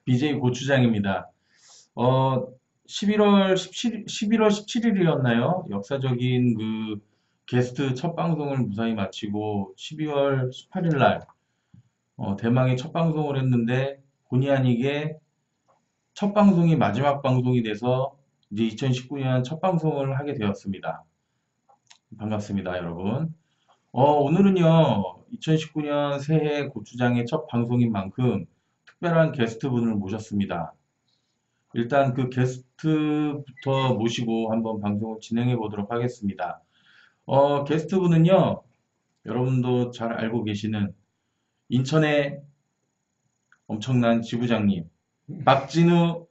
BJ 고추장입니다. 어, 11월 17일이었나요? 역사적인 그 게스트 첫 방송을 무사히 마치고 12월 18일 날 대망의 첫 방송을 했는데 본의 아니게 첫 방송이 마지막 방송이 돼서 이제 2019년 첫 방송을 하게 되었습니다. 반갑습니다, 여러분. 오늘은요, 2019년 새해 고추장의 첫 방송인 만큼 특별한 게스트분을 모셨습니다. 일단 그 게스트부터 모시고 한번 방송을 진행해 보도록 하겠습니다. 게스트분은요, 여러분도 잘 알고 계시는 인천의 엄청난 지부장님, 박진우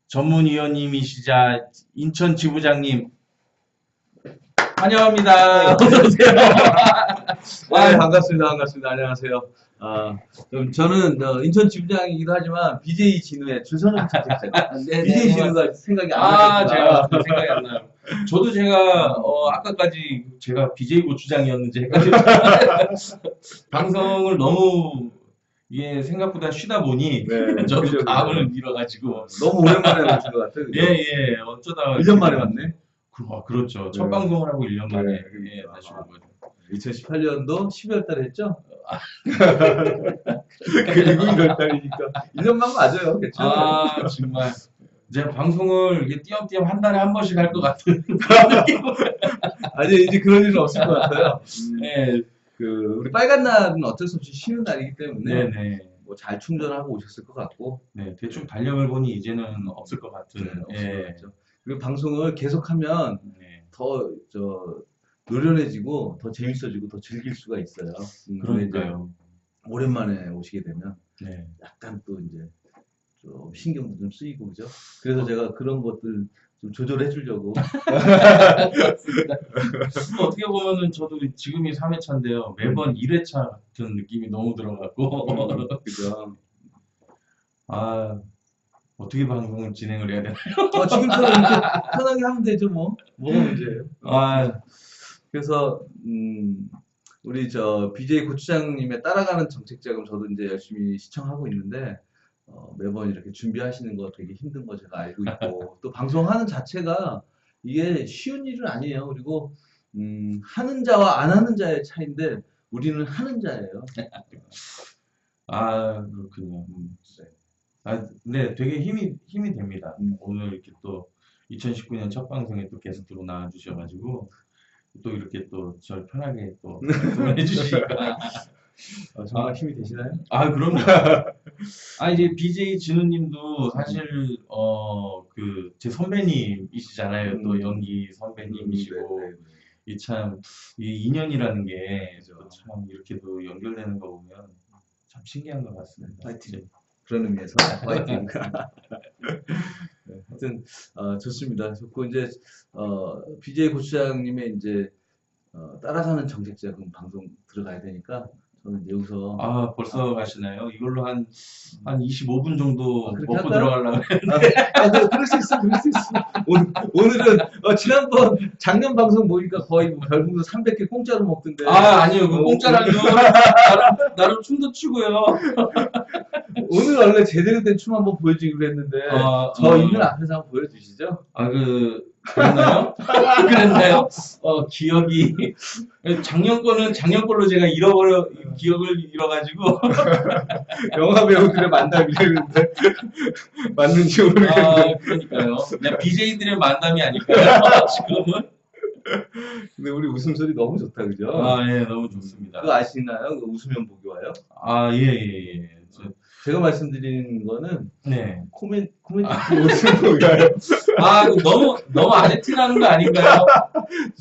전문위원님이시자 인천 지부장님, 환영합니다. 어서오세요. 네, 반갑습니다. 반갑습니다. 안녕하세요. 저는 인천 지부장이기도 하지만 BJ 진우의 주선은 자택자가. BJ 진우가 생각이 안 나요. 제가 생각이 안 나요. 저도 제가, 아까까지 제가 BJ 고추장이었는지 헷갈렸어요. 방송을 너무, 이게 생각보다 쉬다 보니, 네, 저도 그죠, 감을 그죠. 잃어가지고. 너무 오랜만에 오신 것 같아요. 그죠? 예, 어쩌다가. 1년 만에 왔네. 그렇죠. 첫 네. 방송을 하고 1년 만에, 네, 그러니까. 다시 온 거죠. 2018년도 12월 달에 했죠? 그리고 1월 달이니까. 1년만 맞아요. 괜찮아요. 정말. 제가 방송을 이게 띄엄띄엄 한 달에 한 번씩 할 것 같은. 아니, 이제 그런 일은 없을 것 같아요. 네, 우리 빨간 날은 어쩔 수 없이 쉬는 날이기 때문에 네네. 뭐 잘 충전하고 오셨을 것 같고. 네, 대충 달력을 보니 이제는 없을 것 같은. 네, 없을 것 예. 같죠. 그리고 방송을 계속하면 네. 더 노련해지고 더 재밌어지고 더 즐길 수가 있어요. 근데 이제 그러니까요. 오랜만에 오시게 되면 네. 약간 또 이제 좀 신경도 좀 쓰이고 그죠? 그래서 제가 그런 것들 좀 조절해 주려고. 어떻게 보면은 저도 지금이 3회차인데요. 매번 1회차 같은 느낌이 너무 들어가고. 그죠? 아, 어떻게 방송을 진행을 해야 되나요? 지금처럼 이렇게 편하게 하면 되죠 뭐. 뭐가 문제예요? 아, 그래서 우리 BJ 고추장님의 따라가는 정책자금 저도 이제 열심히 시청하고 있는데 매번 이렇게 준비하시는 거 되게 힘든 거 제가 알고 있고 또 방송하는 자체가 이게 쉬운 일은 아니에요. 그리고 하는 자와 안 하는 자의 차이인데 우리는 하는 자예요. 그렇군요. 네. 네, 되게 힘이 됩니다. 음. 오늘 이렇게 또 2019년 첫 방송에 또 게스트로 나와주셔가지고 또 이렇게 또 절 편하게 또 말씀을 해주시니까. 정말 힘이 되시나요? 그럼요. 이제 BJ 진우님도 사실, 제 선배님이시잖아요. 또 연기 선배님이시고. 네, 네. 이 참, 이 인연이라는 게 그죠. 참 이렇게도 연결되는 거 보면 참 신기한 것 같습니다. 파이팅. 그런 의미에서 파이팅. 네, 하여튼 좋습니다. 좋고 이제 BJ 고추장님의 이제 따라가는 정책자금 방송 들어가야 되니까 저는 이제 여기서 벌써 가시나요? 이걸로 한 25분 정도 그렇게 먹고 할까요? 들어가려면. 그럴 수 있어, 그럴 수 있어. 오늘은 지난번 작년 방송 보니까 거의 뭐 별풍선 300개 공짜로 먹던데. 아니요. 그 공짜라뇨. 나름 춤도 추고요. 오늘 원래 제대로 된 춤 한번 보여주기로 했는데 저 있는 앞에서 한번 보여주시죠. 그랬나요? 그랬나요? 기억이. 작년 걸로 제가 기억을 잃어가지고. 영화 배우들의 만남이랬는데 맞는지 모르겠는데. 그러니까요. 그냥 BJ들의 만남이 아닐까요? 지금은. 근데 우리 웃음소리 너무 좋다, 그죠? 예, 너무 좋습니다. 그거 아시나요? 그 웃으면 복이 와요? 예. 제가 말씀드리는 거는 네. 코멘트 웃으면 복이 와요. 너무 아재티나는 거 아닌가요?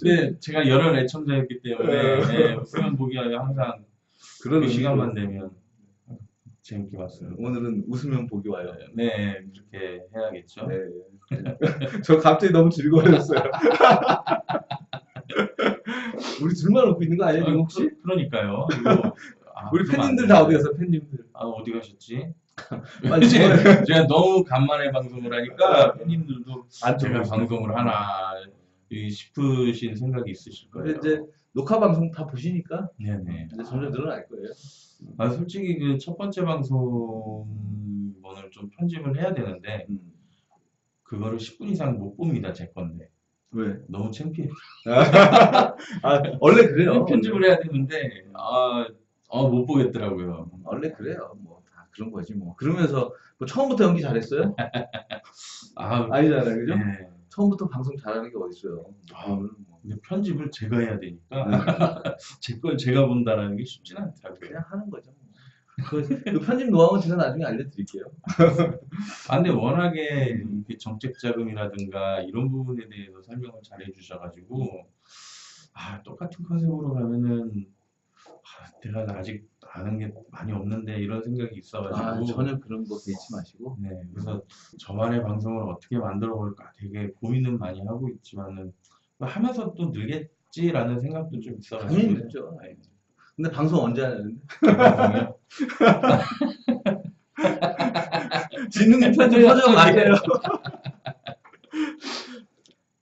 네, 제가 열혈 애청자였기 때문에 웃으면 보기 하여 항상 그런 그 시간만 의미로. 되면 재밌게 봤어요. 오늘은 웃으면 복이 와요. 네, 그렇게 해야겠죠. 네. 저 갑자기 너무 즐거워졌어요. 우리 둘만 웃고 있는 거 아니에요, 지금 혹시? 그러니까요. 우리 팬님들 다 어디 갔어, 팬님들? 어디 가셨지? 빨리 제가 너무 간만에 방송을 하니까 팬님들도 안 제가 들어오시네. 방송을 하나 싶으신 생각이 있으실 거예요. 근데 이제 녹화 방송 다 보시니까 네네. 이제 점점 늘어날 거예요. 아, 솔직히 그 첫 번째 방송을 좀 편집을 해야 되는데, 음. 그거를 10분 이상 못 봅니다, 제 건데. 왜? 너무 창피해. 아, 원래 그래요. 편집을 해야 되는데, 못 보겠더라고요. 원래 그래요. 뭐 다 그런 거지 뭐. 그러면서 뭐 처음부터 연기 잘했어요? 아, 아니잖아요, 그죠? 네. 처음부터 방송 잘하는 게 어딨어요. 그거는 뭐 근데 편집을 제가 해야 되니까, 제 걸 제가 본다라는 게 쉽진 않더라고요. 그냥 하는 거죠. 뭐. 그 편집 노하우는 제가 나중에 알려드릴게요. 아, 근데 워낙에 이렇게 정책 자금이라든가 이런 부분에 대해서 설명을 잘 해주셔가지고, 똑같은 컨셉으로 가면은, 내가 아직 아는 게 많이 없는데 이런 생각이 있어가지고, 전혀 그런 거 개의치 마시고. 네, 그래서 저만의 방송을 어떻게 만들어 볼까 되게 고민은 많이 하고 있지만은, 하면서 또 늘겠지라는 생각도 좀 있어가지고. 당연히 그렇죠. 네, 근데 방송 언제 하냐는데? 방송이요? 진흥님 편집 하죠, 맞아요.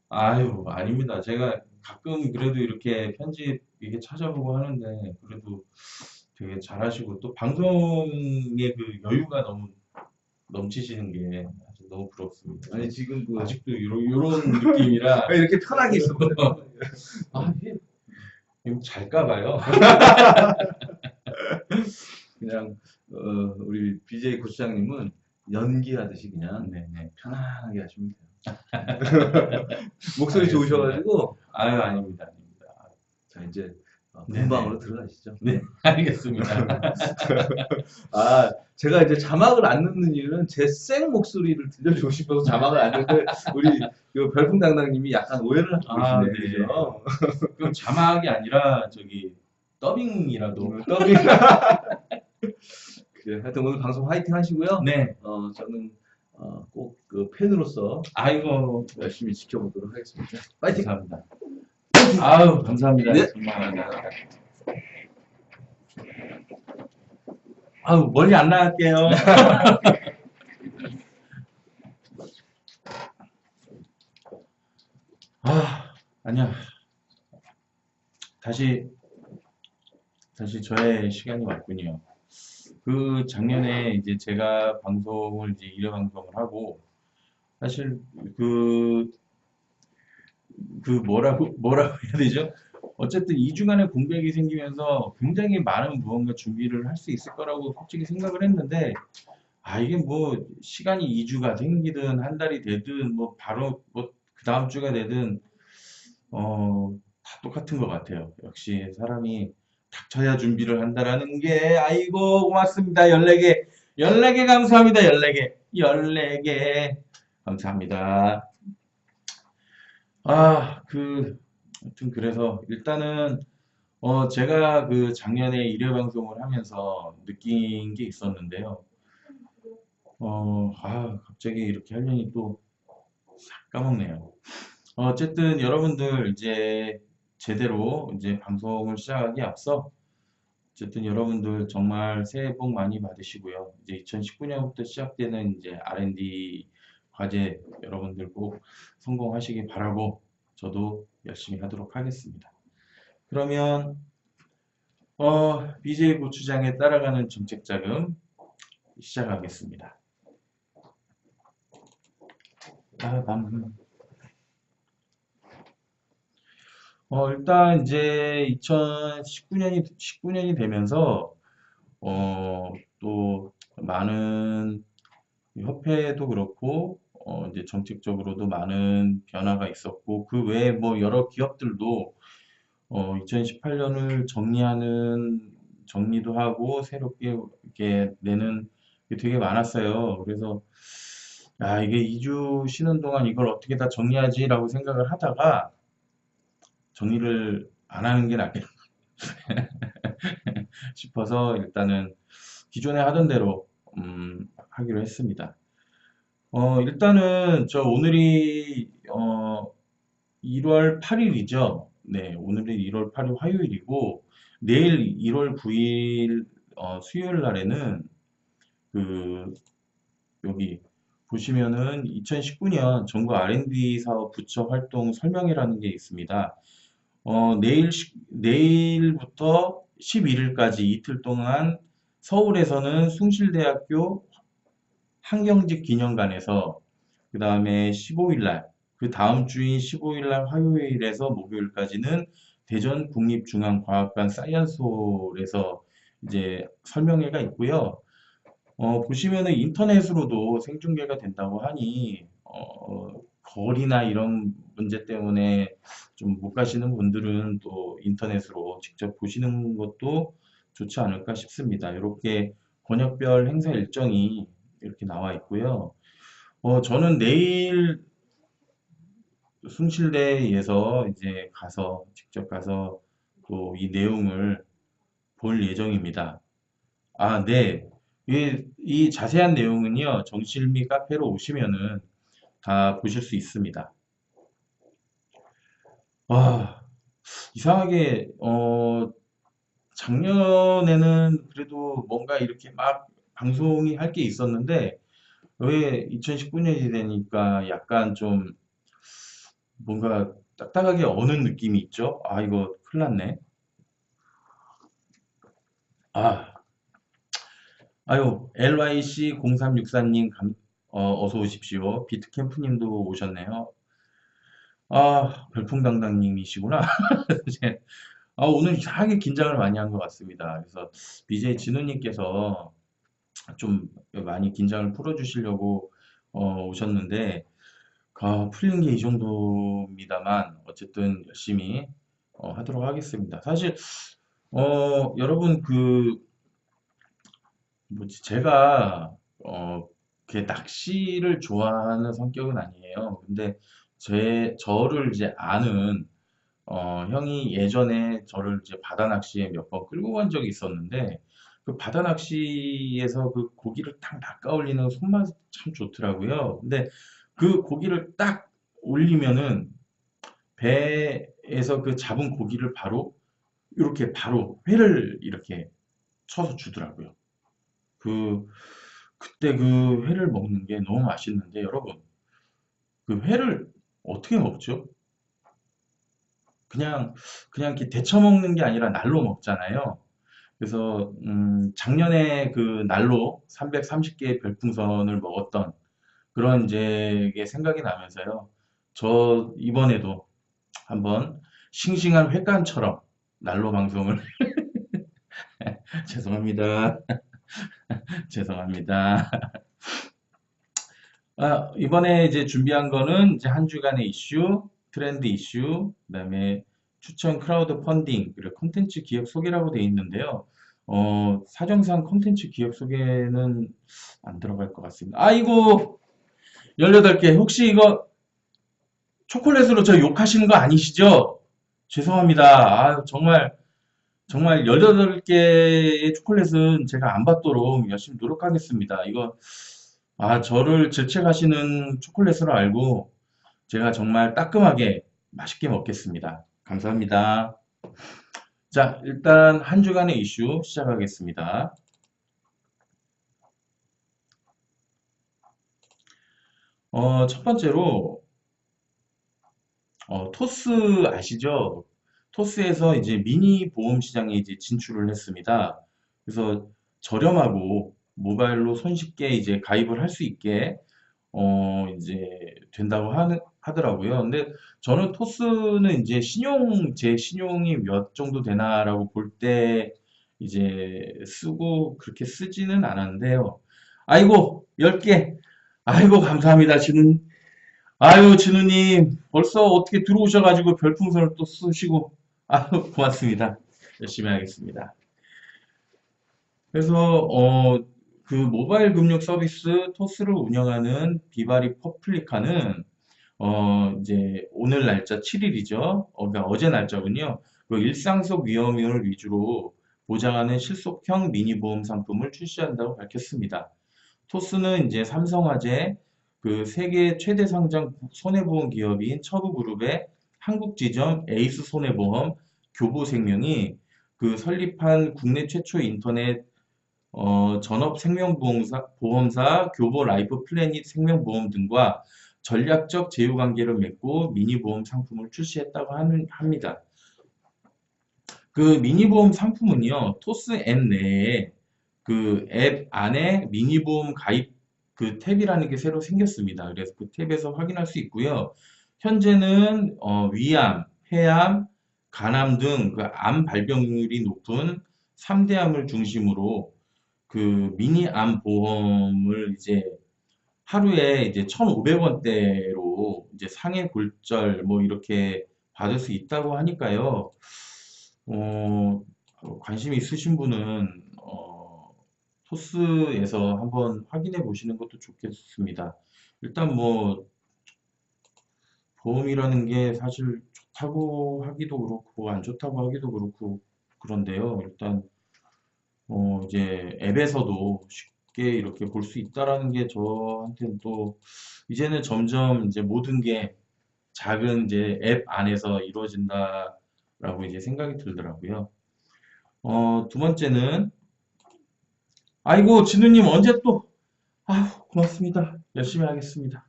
아유, 아닙니다. 제가 가끔 그래도 이렇게 편집 이게 찾아보고 하는데, 그래도 되게 잘하시고, 또 방송의 그 여유가 너무 넘치시는 게 아주 너무 부럽습니다. 아니 지금 그 아직도 요런 느낌이라, 이렇게 편하게 있었거든요. 이거 잘까 봐요. 그냥 우리 BJ 고추장님은 연기하듯이 그냥 네네. 편안하게 하시면 돼요. 목소리 좋으셔가지고. 아닙니다, 아닙니다. 자 이제 네네. 본방으로 들어가시죠. 네, 알겠습니다. 제가 이제 자막을 안 넣는 이유는 제 생 목소리를 들려주고 싶어서 자막을 안 넣는데 우리 그 별풍당당님이 약간 오해를 하고 계시네요. 네. 그죠? 그럼 자막이 아니라 저기 더빙이라도. 더빙. 그래, 하여튼 오늘 방송 화이팅 하시고요. 네. 저는 꼭 그 팬으로서 아이고, 열심히 지켜보도록 하겠습니다. 파이팅! 감사합니다. 아유, 감사합니다. 네. 정말. 멀리 안 나갈게요. 아니야. 다시 저의 시간이 왔군요. 그 작년에 이제 제가 방송을 이제 1회 방송을 하고, 사실 뭐라고 해야 되죠? 어쨌든 2주간의 공백이 생기면서 굉장히 많은 무언가 준비를 할 수 있을 거라고 솔직히 생각을 했는데, 이게 뭐 시간이 2주가 생기든 한 달이 되든 뭐 바로 뭐 그 다음 주가 되든 다 똑같은 것 같아요. 역시 사람이 닥쳐야 준비를 한다라는 게, 아이고 고맙습니다. 14개 14개 감사합니다. 14개 14개 감사합니다. 아무튼 그래서 일단은 제가 그 작년에 1회 방송을 하면서 느낀 게 있었는데요. 갑자기 이렇게 하려니 또 싹 까먹네요. 어쨌든 여러분들 이제 제대로 이제 방송을 시작하기 앞서, 어쨌든 여러분들 정말 새해 복 많이 받으시고요. 이제 2019년부터 시작되는 이제 R&D 과제 여러분들 꼭 성공하시기 바라고, 저도 열심히 하도록 하겠습니다. 그러면 BJ 고추장에 따라가는 정책자금 시작하겠습니다. 일단 이제 2019년이 되면서 또 많은 협회도 그렇고 이제 정책적으로도 많은 변화가 있었고, 그 외에 뭐 여러 기업들도 2018년을 정리도 하고 새롭게 이렇게 내는 게 되게 많았어요. 그래서 이게 2주 쉬는 동안 이걸 어떻게 다 정리하지라고 생각을 하다가 정리를 안 하는 게 낫겠다 싶어서 일단은 기존에 하던 대로 하기로 했습니다. 일단은 오늘이 1월 8일이죠. 네, 오늘이 1월 8일 화요일이고, 내일 1월 9일 수요일 날에는 여기 보시면은 2019년 정부 R&D 사업 부처 활동 설명회라는 게 있습니다. 내일부터 11일까지 이틀 동안 서울에서는 숭실대학교 한경직 기념관에서 그 다음에 15일 날, 그 다음 주인 15일 날 화요일에서 목요일까지는 대전 국립중앙과학관 사이언스홀에서 이제 설명회가 있고요. 보시면은 인터넷으로도 생중계가 된다고 하니, 거리나 이런 문제 때문에 좀 못 가시는 분들은 또 인터넷으로 직접 보시는 것도 좋지 않을까 싶습니다. 이렇게 권역별 행사 일정이 이렇게 나와 있고요. 저는 내일 숭실대에서 이제 직접 가서 또 이 내용을 볼 예정입니다. 아, 네. 이 자세한 내용은요, 정실미 카페로 오시면은 다 보실 수 있습니다. 와, 이상하게, 작년에는 그래도 뭔가 이렇게 막 방송이 할 게 있었는데, 왜 2019년이 되니까 약간 좀 뭔가 딱딱하게 어는 느낌이 있죠? 아, 이거 큰일 났네. 아, 아유, LYC0364님, 어서 오십시오. 비트캠프님도 오셨네요. 아, 별풍당당님이시구나. 이제, 오늘 이상하게 긴장을 많이 한 것 같습니다. 그래서 BJ 진우님께서 좀 많이 긴장을 풀어주시려고 오셨는데, 풀린 게 이 정도입니다만, 어쨌든 열심히 하도록 하겠습니다. 사실, 여러분, 뭐지, 제가, 그 낚시를 좋아하는 성격은 아니에요. 근데 저를 이제 아는, 형이 예전에 저를 이제 바다 낚시에 몇 번 끌고 간 적이 있었는데, 그 바다 낚시에서 그 고기를 딱 낚아 올리는 손맛 참 좋더라고요. 근데 그 고기를 딱 올리면은 배에서 그 잡은 고기를 바로 회를 이렇게 쳐서 주더라고요. 그, 그때 그 회를 먹는 게 너무 맛있는데, 여러분, 그 회를 어떻게 먹죠? 그냥, 그냥 이렇게 데쳐 먹는 게 아니라 날로 먹잖아요. 그래서, 작년에 그 날로 330개의 별풍선을 먹었던 그런 이제 게 생각이 나면서요. 저 이번에도 한번 싱싱한 횟감처럼 날로 방송을, 죄송합니다. 죄송합니다. 이번에 이제 준비한 거는 이제 한 주간의 이슈, 트렌드 이슈, 그다음에 추천 크라우드 펀딩, 그리고 콘텐츠 기획 소개라고 되어 있는데요. 사정상 콘텐츠 기획 소개는 안 들어갈 것 같습니다. 아이고, 18개. 혹시 이거 초콜릿으로 저 욕하시는 거 아니시죠? 죄송합니다. 정말 18개의 초콜릿은 제가 안 받도록 열심히 노력하겠습니다. 저를 질책하시는 초콜릿으로 알고 제가 정말 따끔하게 맛있게 먹겠습니다. 감사합니다. 자, 일단 한 주간의 이슈 시작하겠습니다. 첫 번째로, 토스 아시죠? 토스에서 이제 미니 보험 시장에 이제 진출을 했습니다. 그래서 저렴하고 모바일로 손쉽게 이제 가입을 할 수 있게 이제 된다고 하더라고요. 근데 저는 토스는 이제 제 신용이 몇 정도 되나라고 볼 때 이제 쓰고 그렇게 쓰지는 않았는데요. 아이고, 10개. 아이고, 감사합니다. 진우님, 벌써 어떻게 들어오셔가지고 별풍선을 또 쏘시고, 고맙습니다. 열심히 하겠습니다. 그래서, 그 모바일 금융 서비스 토스를 운영하는 비바리 퍼플리카는, 이제 오늘 날짜 7일이죠. 그러니까 어제 날짜군요. 그 일상 속 위험을 위주로 보장하는 실속형 미니보험 상품을 출시한다고 밝혔습니다. 토스는 이제 삼성화재, 그 세계 최대 상장 손해보험 기업인 처부그룹의 한국 지점 에이스 손해보험, 교보생명이 그 설립한 국내 최초 인터넷 전업 생명보험사 교보 라이프 플래닛 생명보험 등과 전략적 제휴관계를 맺고 미니보험 상품을 출시했다고 합니다. 그 미니보험 상품은요, 토스 앱 내에 그 앱 안에 미니보험 가입 그 탭이라는 게 새로 생겼습니다. 그래서 그 탭에서 확인할 수 있고요. 현재는 위암, 폐암, 간암 등 그 암 발병률이 높은 3대 암을 중심으로 그 미니암 보험을 이제 하루에 이제 1,500원대로 이제 상해 골절 뭐 이렇게 받을 수 있다고 하니까요. 어, 관심 있으신 분은 토스에서 한번 확인해 보시는 것도 좋겠습니다. 일단 뭐 보험이라는 게 사실 좋다고 하기도 그렇고 안 좋다고 하기도 그렇고 그런데요. 일단 이제 앱에서도 쉽게 이렇게 볼 수 있다라는 게 저한테는 또 이제는 점점 이제 모든 게 작은 이제 앱 안에서 이루어진다라고 이제 생각이 들더라고요. 두 번째는 아이고 진우님 언제 또 고맙습니다. 열심히 하겠습니다.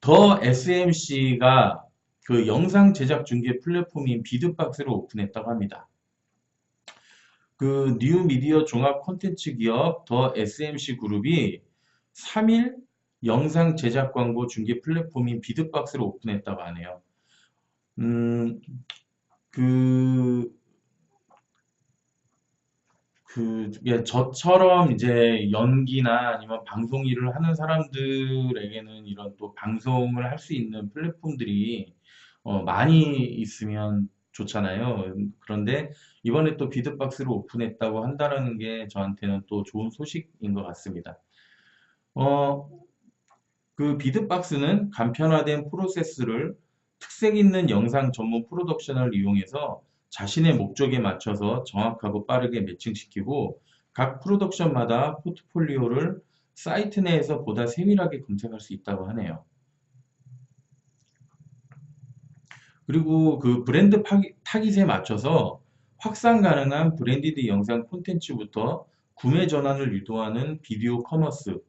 더 SMC가 그 영상 제작 중개 플랫폼인 비드박스를 오픈했다고 합니다. 그 뉴미디어 종합 콘텐츠 기업 더 SMC 그룹이 3일 영상 제작 광고 중개 플랫폼인 비드박스를 오픈했다고 하네요. 음, 그, 예, 저처럼 이제 연기나 아니면 방송 일을 하는 사람들에게는 이런 또 방송을 할 수 있는 플랫폼들이 많이 있으면 좋잖아요. 그런데 이번에 또 비드박스를 오픈했다고 한다는 게 저한테는 또 좋은 소식인 것 같습니다. 어, 그 비드박스는 간편화된 프로세스를 특색 있는 영상 전문 프로덕션을 이용해서 자신의 목적에 맞춰서 정확하고 빠르게 매칭시키고 각 프로덕션마다 포트폴리오를 사이트 내에서 보다 세밀하게 검색할 수 있다고 하네요. 그리고 그 브랜드 타깃에 맞춰서 확산 가능한 브랜디드 영상 콘텐츠부터 구매 전환을 유도하는 비디오 커머스,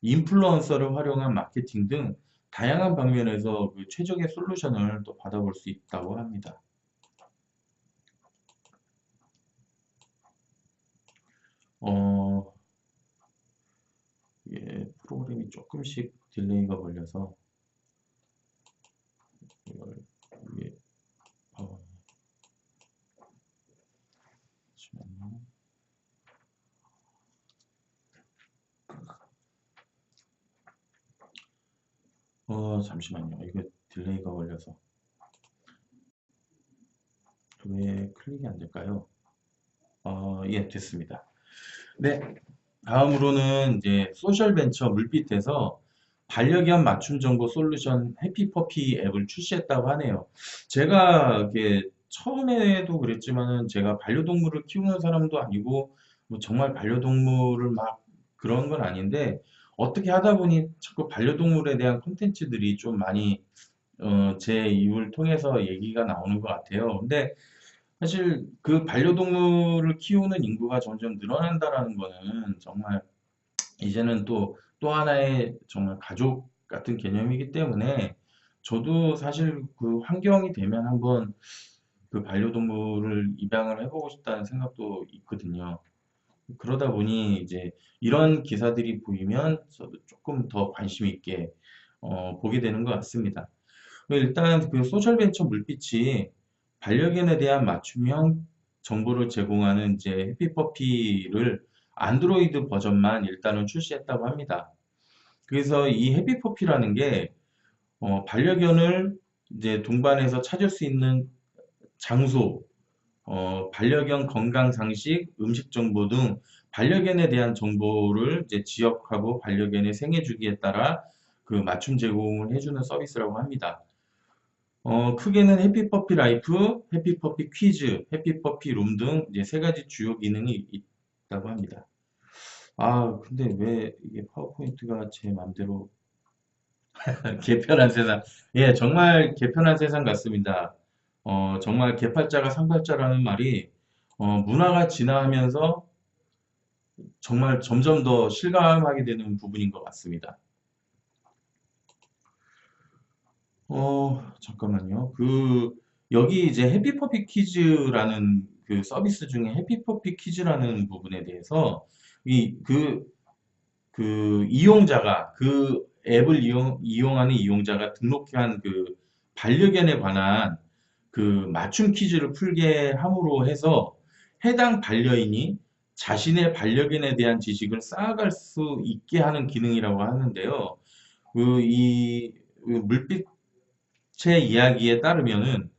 인플루언서를 활용한 마케팅 등 다양한 방면에서 그 최적의 솔루션을 또 받아볼 수 있다고 합니다. 어, 예, 프로그램이 조금씩 딜레이가 걸려서 이걸 예, 어, 잠시만요. 잠시만요. 이게 딜레이가 걸려서 왜 클릭이 안 될까요? 예, 됐습니다. 네, 다음으로는 이제 소셜벤처 물빛에서 반려견 맞춤 정보 솔루션 해피퍼피 앱을 출시했다고 하네요. 제가 이게 처음에도 그랬지만은 제가 반려동물을 키우는 사람도 아니고 뭐 정말 반려동물을 막 그런 건 아닌데 어떻게 하다 보니 자꾸 반려동물에 대한 콘텐츠들이 좀 많이 제 입을 통해서 얘기가 나오는 것 같아요. 근데 사실 그 반려동물을 키우는 인구가 점점 늘어난다라는 거는 정말 이제는 또 하나의 정말 가족 같은 개념이기 때문에 저도 사실 그 환경이 되면 한번 그 반려동물을 입양을 해보고 싶다는 생각도 있거든요. 그러다 보니 이제 이런 기사들이 보이면 저도 조금 더 관심 있게 보게 되는 것 같습니다. 일단 그 소셜벤처 물빛이 반려견에 대한 맞춤형 정보를 제공하는 이제 해피퍼피를 안드로이드 버전만 일단은 출시했다고 합니다. 그래서 이 해피퍼피라는 게 반려견을 이제 동반해서 찾을 수 있는 장소, 반려견 건강 상식, 음식 정보 등 반려견에 대한 정보를 이제 지역하고 반려견의 생애 주기에 따라 그 맞춤 제공을 해주는 서비스라고 합니다. 크게는 해피퍼피 라이프, 해피퍼피 퀴즈, 해피퍼피 룸 등 이제 세 가지 주요 기능이 있다고 합니다. 근데 왜 이게 파워포인트가 제 맘대로 개편한 세상. 예, 정말 개편한 세상 같습니다. 정말 개팔자가 상팔자라는 말이 문화가 진화하면서 정말 점점 더 실감하게 되는 부분인 것 같습니다. 잠깐만요. 그 여기 이제 해피퍼피 퀴즈라는 그 서비스 중에 해피퍼피 퀴즈라는 부분에 대해서 그 이용자가 그 앱을 이용하는 이용자가 등록한 그 반려견에 관한 그 맞춤 퀴즈를 풀게 함으로 해서 해당 반려인이 자신의 반려견에 대한 지식을 쌓아갈 수 있게 하는 기능이라고 하는데요. 그 물빛의 이야기에 따르면은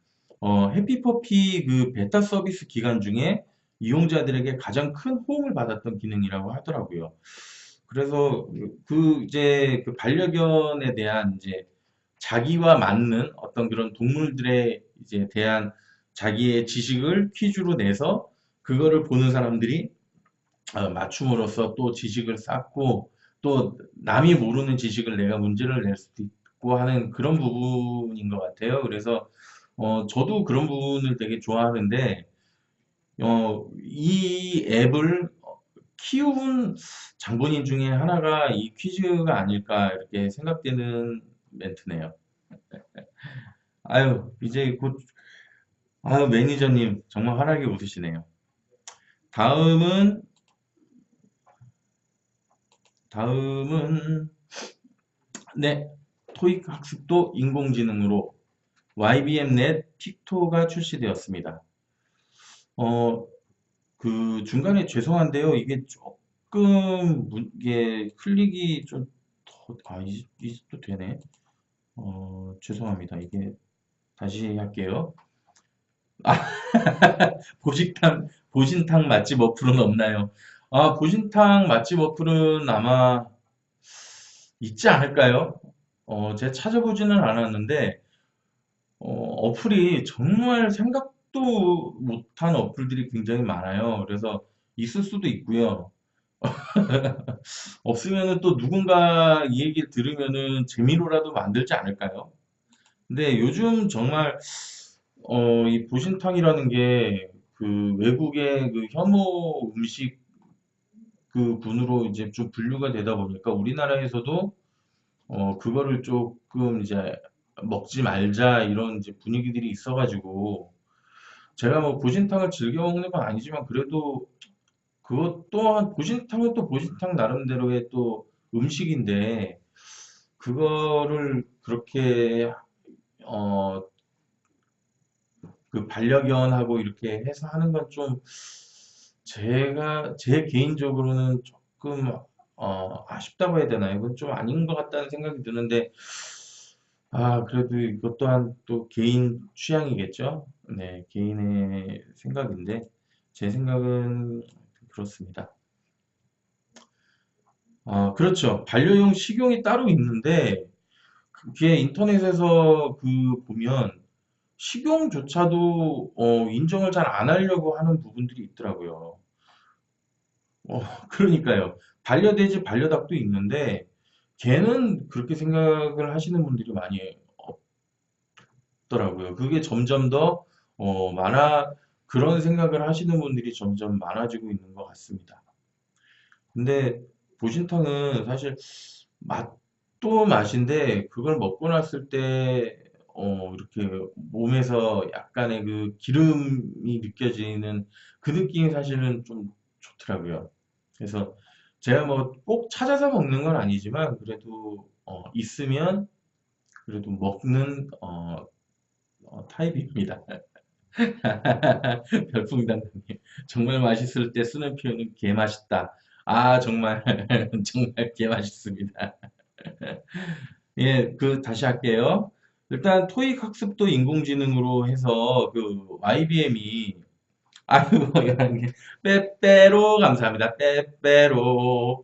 해피퍼피 그 베타 서비스 기간 중에 이용자들에게 가장 큰 호응을 받았던 기능이라고 하더라고요. 그래서 이제 그 반려견에 대한 이제 자기와 맞는 어떤 그런 동물들에 이제 대한 자기의 지식을 퀴즈로 내서 그거를 보는 사람들이 맞춤으로써 또 지식을 쌓고 또 남이 모르는 지식을 내가 문제를 낼 수도 있고 하는 그런 부분인 것 같아요. 그래서 저도 그런 부분을 되게 좋아하는데 이 앱을 키운 장본인 중에 하나가 이 퀴즈가 아닐까 이렇게 생각되는 멘트네요. 아유, 이제 곧, 아유, 매니저님, 정말 환하게 웃으시네요. 다음은, 다음은, 네, 토익 학습도 인공지능으로 YBM 넷 픽토가 출시되었습니다. 어, 그 중간에 죄송한데요. 이게 조금, 이게 클릭이 좀 이제 또 되네. 죄송합니다. 이게 다시 할게요. 보신탕 맛집 어플은 없나요? 보신탕 맛집 어플은 아마 있지 않을까요? 제가 찾아보지는 않았는데, 어플이 정말 생각도 못한 어플들이 굉장히 많아요. 그래서 있을 수도 있고요. 없으면은 또 누군가 이 얘기를 들으면은 재미로라도 만들지 않을까요? 근데 요즘 정말 이 보신탕이라는 게 그 외국의 그 혐오 음식 그 군으로 이제 좀 분류가 되다 보니까 우리나라에서도 그거를 조금 이제 먹지 말자 이런 이제 분위기들이 있어가지고 제가 뭐 보신탕을 즐겨 먹는 건 아니지만 그래도 그것 또한 보신탕은 또 보신탕 나름대로의 또 음식인데 그거를 그렇게 어, 그 반려견하고 이렇게 해서 하는 건 좀 제 개인적으로는 조금 아쉽다고 해야 되나요? 이건 좀 아닌 것 같다는 생각이 드는데 그래도 이것 또한 또 개인 취향이겠죠? 네, 개인의 생각인데 제 생각은 그렇습니다. 그렇죠. 반려용 식용이 따로 있는데 그게 인터넷에서 그 보면 식용조차도 인정을 잘 안 하려고 하는 부분들이 있더라고요. 그러니까요. 반려돼지, 반려닭도 있는데 걔는 그렇게 생각을 하시는 분들이 많이 없더라고요. 그게 점점 더 그런 생각을 하시는 분들이 점점 많아지고 있는 것 같습니다. 근데 보신탕은 사실 맛도 맛인데 그걸 먹고 났을 때 이렇게 몸에서 약간의 그 기름이 느껴지는 그 느낌이 사실은 좀 좋더라고요. 그래서 제가 뭐 꼭 찾아서 먹는 건 아니지만 그래도 있으면 그래도 먹는 타입입니다. 별풍당님 정말 맛있을 때 쓰는 표현은 개 맛있다. 정말 정말 개 맛있습니다. 예, 다시 할게요. 일단 토익 학습도 인공지능으로 해서 그 YBM이 아이고 이런 게 빼빼로 감사합니다. 빼빼로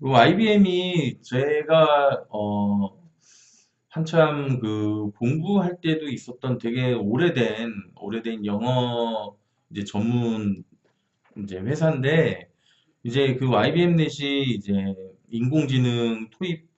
IBM이 제가 한참 그 공부할 때도 있었던 되게 오래된 영어 이제 전문 이제 회사인데 이제 그 IBM 넷이 이제 인공지능 토익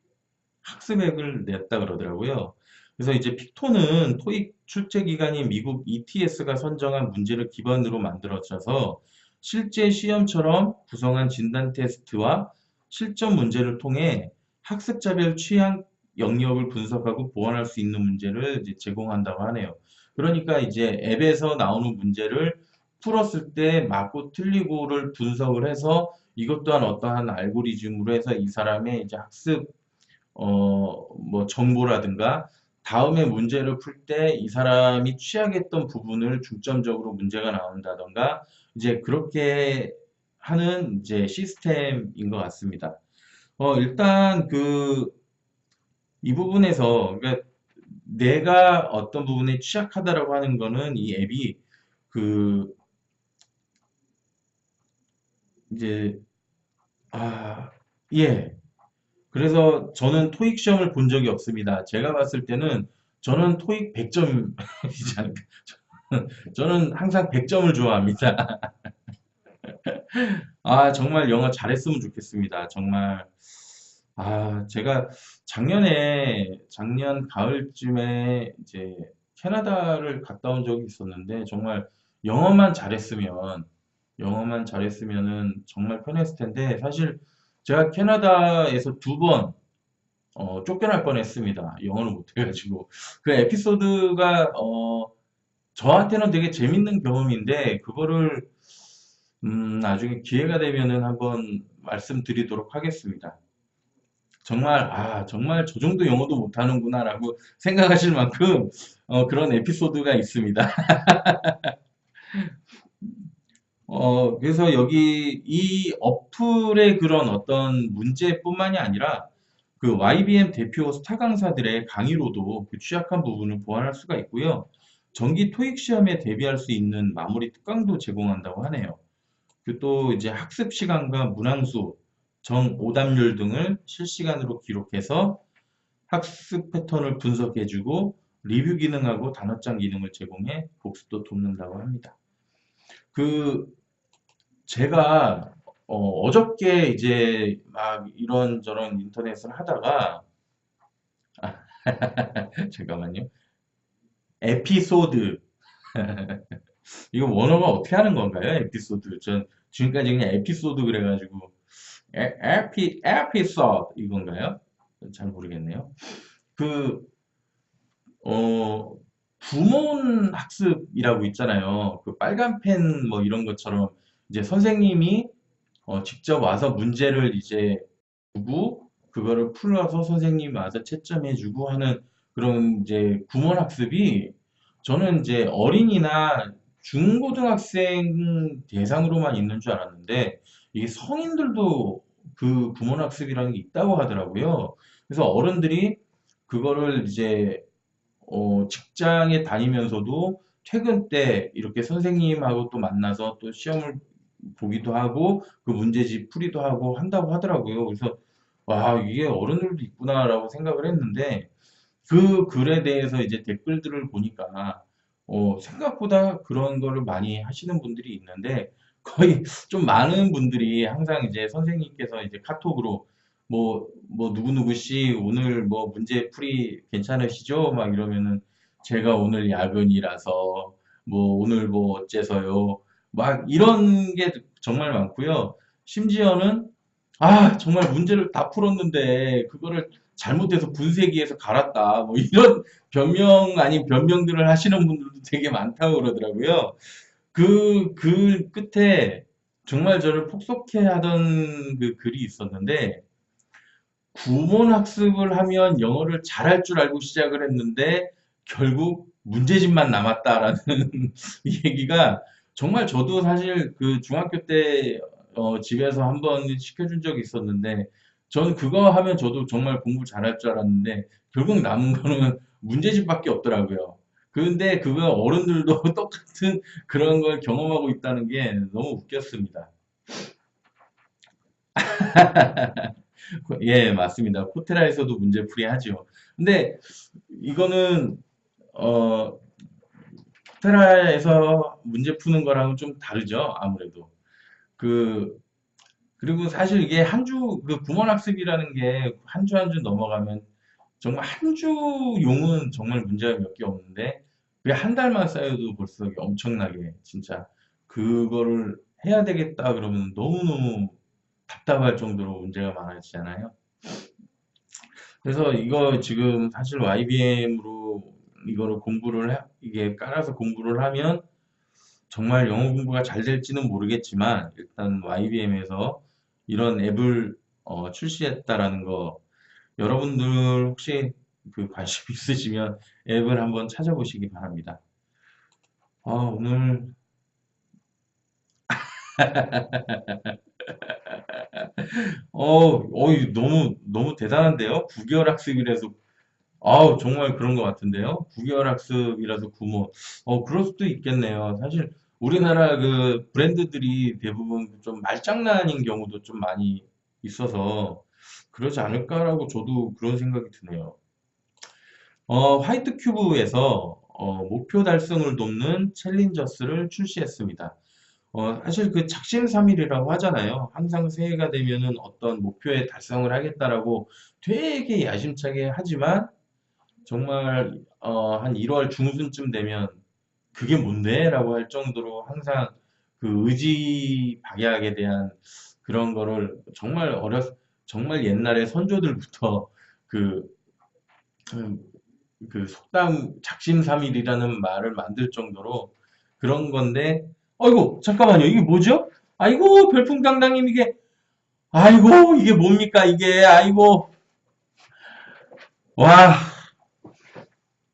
학습액을 냈다 그러더라고요. 그래서 이제 픽토는 토익 출제 기관인 미국 ETS가 선정한 문제를 기반으로 만들어져서 실제 시험처럼 구성한 진단 테스트와 실전 문제를 통해 학습자별 취향 영역을 분석하고 보완할 수 있는 문제를 이제 제공한다고 하네요. 그러니까 이제 앱에서 나오는 문제를 풀었을 때 맞고 틀리고를 분석을 해서 이것 또한 어떠한 알고리즘으로 해서 이 사람의 이제 학습 뭐 정보라든가 다음에 문제를 풀 때 이 사람이 취약했던 부분을 중점적으로 문제가 나온다던가 이제 그렇게 하는 이제 시스템인 것 같습니다. 일단 이 부분에서 그러니까 내가 어떤 부분에 취약하다라고 하는 거는 이 앱이 그 이제 아, 예. 그래서 저는 토익 시험을 본 적이 없습니다. 제가 봤을 때는 저는 토익 100점이지 않을까. 저는 항상 100점을 좋아합니다. 정말 영어 잘했으면 좋겠습니다. 정말. 제가 작년 가을쯤에 이제 캐나다를 갔다 온 적이 있었는데, 정말 영어만 잘했으면, 영어만 잘했으면은 정말 편했을 텐데, 사실 제가 캐나다에서 두 번, 쫓겨날 뻔했습니다. 영어를 못해가지고. 그 에피소드가, 저한테는 되게 재밌는 경험인데, 그거를, 나중에 기회가 되면은 한번 말씀드리도록 하겠습니다. 정말 저 정도 영어도 못하는구나라고 생각하실 만큼 그런 에피소드가 있습니다. 그래서 여기 이 어플의 그런 어떤 문제뿐만이 아니라 그 YBM 대표 스타 강사들의 강의로도 그 취약한 부분을 보완할 수가 있고요. 정기 토익 시험에 대비할 수 있는 마무리 특강도 제공한다고 하네요. 그리고 또 이제 학습 시간과 문항수, 정 오답률 등을 실시간으로 기록해서 학습 패턴을 분석해주고 리뷰 기능하고 단어장 기능을 제공해 복습도 돕는다고 합니다. 그 제가 어저께 이제 막 이런저런 인터넷을 하다가 잠깐만요. 에피소드 이거 원어가 어떻게 하는 건가요? 에피소드 전 지금까지 그냥 에피소드 그래가지고 에피소드 이건가요? 잘 모르겠네요. 그 어, 구몬 학습이라고 있잖아요. 그 빨간 펜 뭐 이런 것처럼 이제 선생님이 직접 와서 문제를 이제 주고 그거를 풀어서 선생님이 와서 채점해주고 하는 그런 이제 구몬 학습이 저는 이제 어린이나 중고등학생 대상으로만 있는 줄 알았는데 이게 성인들도 그 구몬 학습이라는 게 있다고 하더라고요. 그래서 어른들이 그거를 이제 직장에 다니면서도 퇴근 때 이렇게 선생님하고 또 만나서 또 시험을 보기도 하고 그 문제집 풀이도 하고 한다고 하더라고요. 그래서 와, 이게 어른들도 있구나라고 생각을 했는데 그 글에 대해서 이제 댓글들을 보니까 생각보다 그런 거를 많이 하시는 분들이 있는데 거의 좀 많은 분들이 항상 이제 선생님께서 이제 카톡으로 뭐 누구누구 씨 오늘 뭐 문제 풀이 괜찮으시죠? 막 이러면은 제가 오늘 야근이라서 뭐 오늘 뭐 어째서요? 막 이런 게 정말 많고요. 심지어는 정말 문제를 다 풀었는데 그거를 잘못해서 분쇄기에서 갈았다. 뭐 이런 변명 아닌 변명들을 하시는 분들도 되게 많다고 그러더라고요. 그 끝에 정말 저를 폭소케 하던 그 글이 있었는데 구몬 학습을 하면 영어를 잘할 줄 알고 시작을 했는데 결국 문제집만 남았다라는 이 얘기가 정말 저도 사실 그 중학교 때 집에서 한번 시켜준 적이 있었는데 저는 그거 하면 저도 정말 공부 잘할 줄 알았는데 결국 남은 거는 문제집밖에 없더라고요. 그런데 그거 어른들도 똑같은 그런 걸 경험하고 있다는 게 너무 웃겼습니다. 예, 맞습니다. 코테라에서도 문제풀이 하죠. 근데 이거는 어, 코테라에서 문제 푸는 거랑은 좀 다르죠, 아무래도. 그 그리고 사실 이게 한 주, 그 구몬학습이라는 게 한 주 한 주 넘어가면 정말 한 주 용은 정말 문제가 몇 개 없는데 그게 한 달만 쌓여도 벌써 엄청나게 진짜 그거를 해야 되겠다 그러면 너무너무 답답할 정도로 문제가 많아지잖아요. 그래서 이거 지금 사실 YBM으로 이거를 이게 깔아서 공부를 하면 정말 영어 공부가 잘 될지는 모르겠지만 일단 YBM에서 이런 앱을 출시했다라는 거 여러분들 혹시 그 관심 있으시면 앱을 한번 찾아보시기 바랍니다. 오늘 너무 대단한데요? 9개월 학습이라서 정말 그런 것 같은데요? 9개월 학습이라서 구몬. 그럴 수도 있겠네요. 사실 우리나라 그 브랜드들이 대부분 좀 말장난인 경우도 좀 많이 있어서 그러지 않을까라고 저도 그런 생각이 드네요. 화이트 큐브에서 목표 달성을 돕는 챌린저스를 출시했습니다. 사실 그 작심삼일이라고 하잖아요. 항상 새해가 되면은 어떤 목표에 달성을 하겠다라고 되게 야심차게 하지만 정말 한 1월 중순쯤 되면 그게 뭔데? 라고 할 정도로 항상 그 의지박약에 대한 그런 거를 정말 옛날에 선조들부터 그, 음, 그 속담 작심삼일이라는 말을 만들 정도로 그런 건데, 아이고, 잠깐만요. 이게 뭐죠? 아이고, 별풍당당님 이게, 아이고, 이게 뭡니까? 이게, 아이고, 와,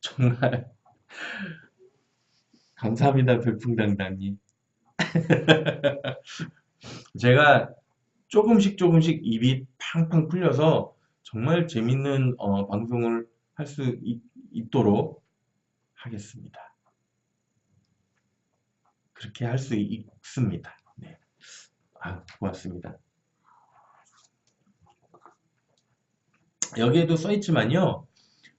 정말 감사합니다. 별풍당당님. 제가 조금씩 조금씩 입이 팡팡 풀려서 정말 재밌는 방송을 할 수 있도록 하겠습니다. 그렇게 할 수 있습니다. 네. 고맙습니다. 여기에도 써 있지만요.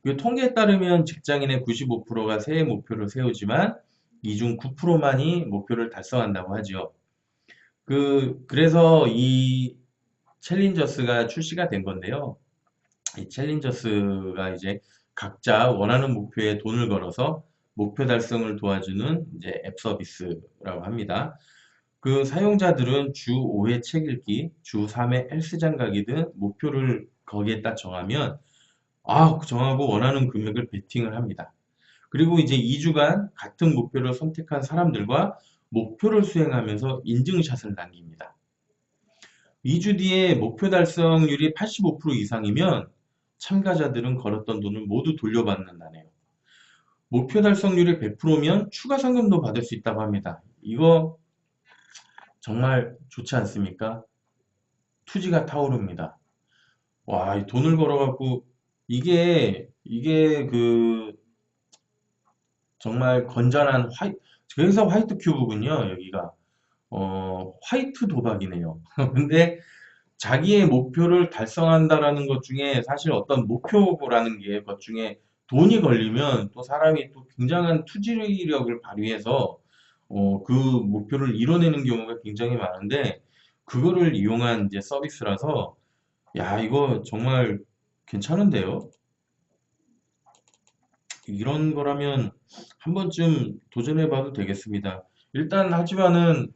그 통계에 따르면 직장인의 95%가 새해 목표를 세우지만 이 중 9%만이 목표를 달성한다고 하죠. 그래서 이 챌린저스가 출시가 된 건데요. 이 챌린저스가 이제 각자 원하는 목표에 돈을 걸어서 목표 달성을 도와주는 이제 앱 서비스라고 합니다. 그 사용자들은 주 5회 책 읽기, 주 3회 헬스장 가기 등 목표를 거기에 딱 정하면 정하고 원하는 금액을 베팅을 합니다. 그리고 이제 2주간 같은 목표를 선택한 사람들과 목표를 수행하면서 인증샷을 남깁니다. 2주 뒤에 목표 달성률이 85% 이상이면 참가자들은 걸었던 돈을 모두 돌려받는다네요. 목표 달성률이 100%면 추가 상금도 받을 수 있다고 합니다. 이거 정말 좋지 않습니까? 투지가 타오릅니다. 와, 이 돈을 걸어갖고 이게 그 정말 건전한 그래서 화이트 큐브군요, 여기가. 화이트 도박이네요. 근데 자기의 목표를 달성한다라는 것 중에 사실 어떤 목표라는 게 것 중에 돈이 걸리면 또 사람이 또 굉장한 투지력을 발휘해서 그 목표를 이뤄내는 경우가 굉장히 많은데 그거를 이용한 이제 서비스라서 야, 이거 정말 괜찮은데요? 이런 거라면 한 번쯤 도전해봐도 되겠습니다. 일단 하지만은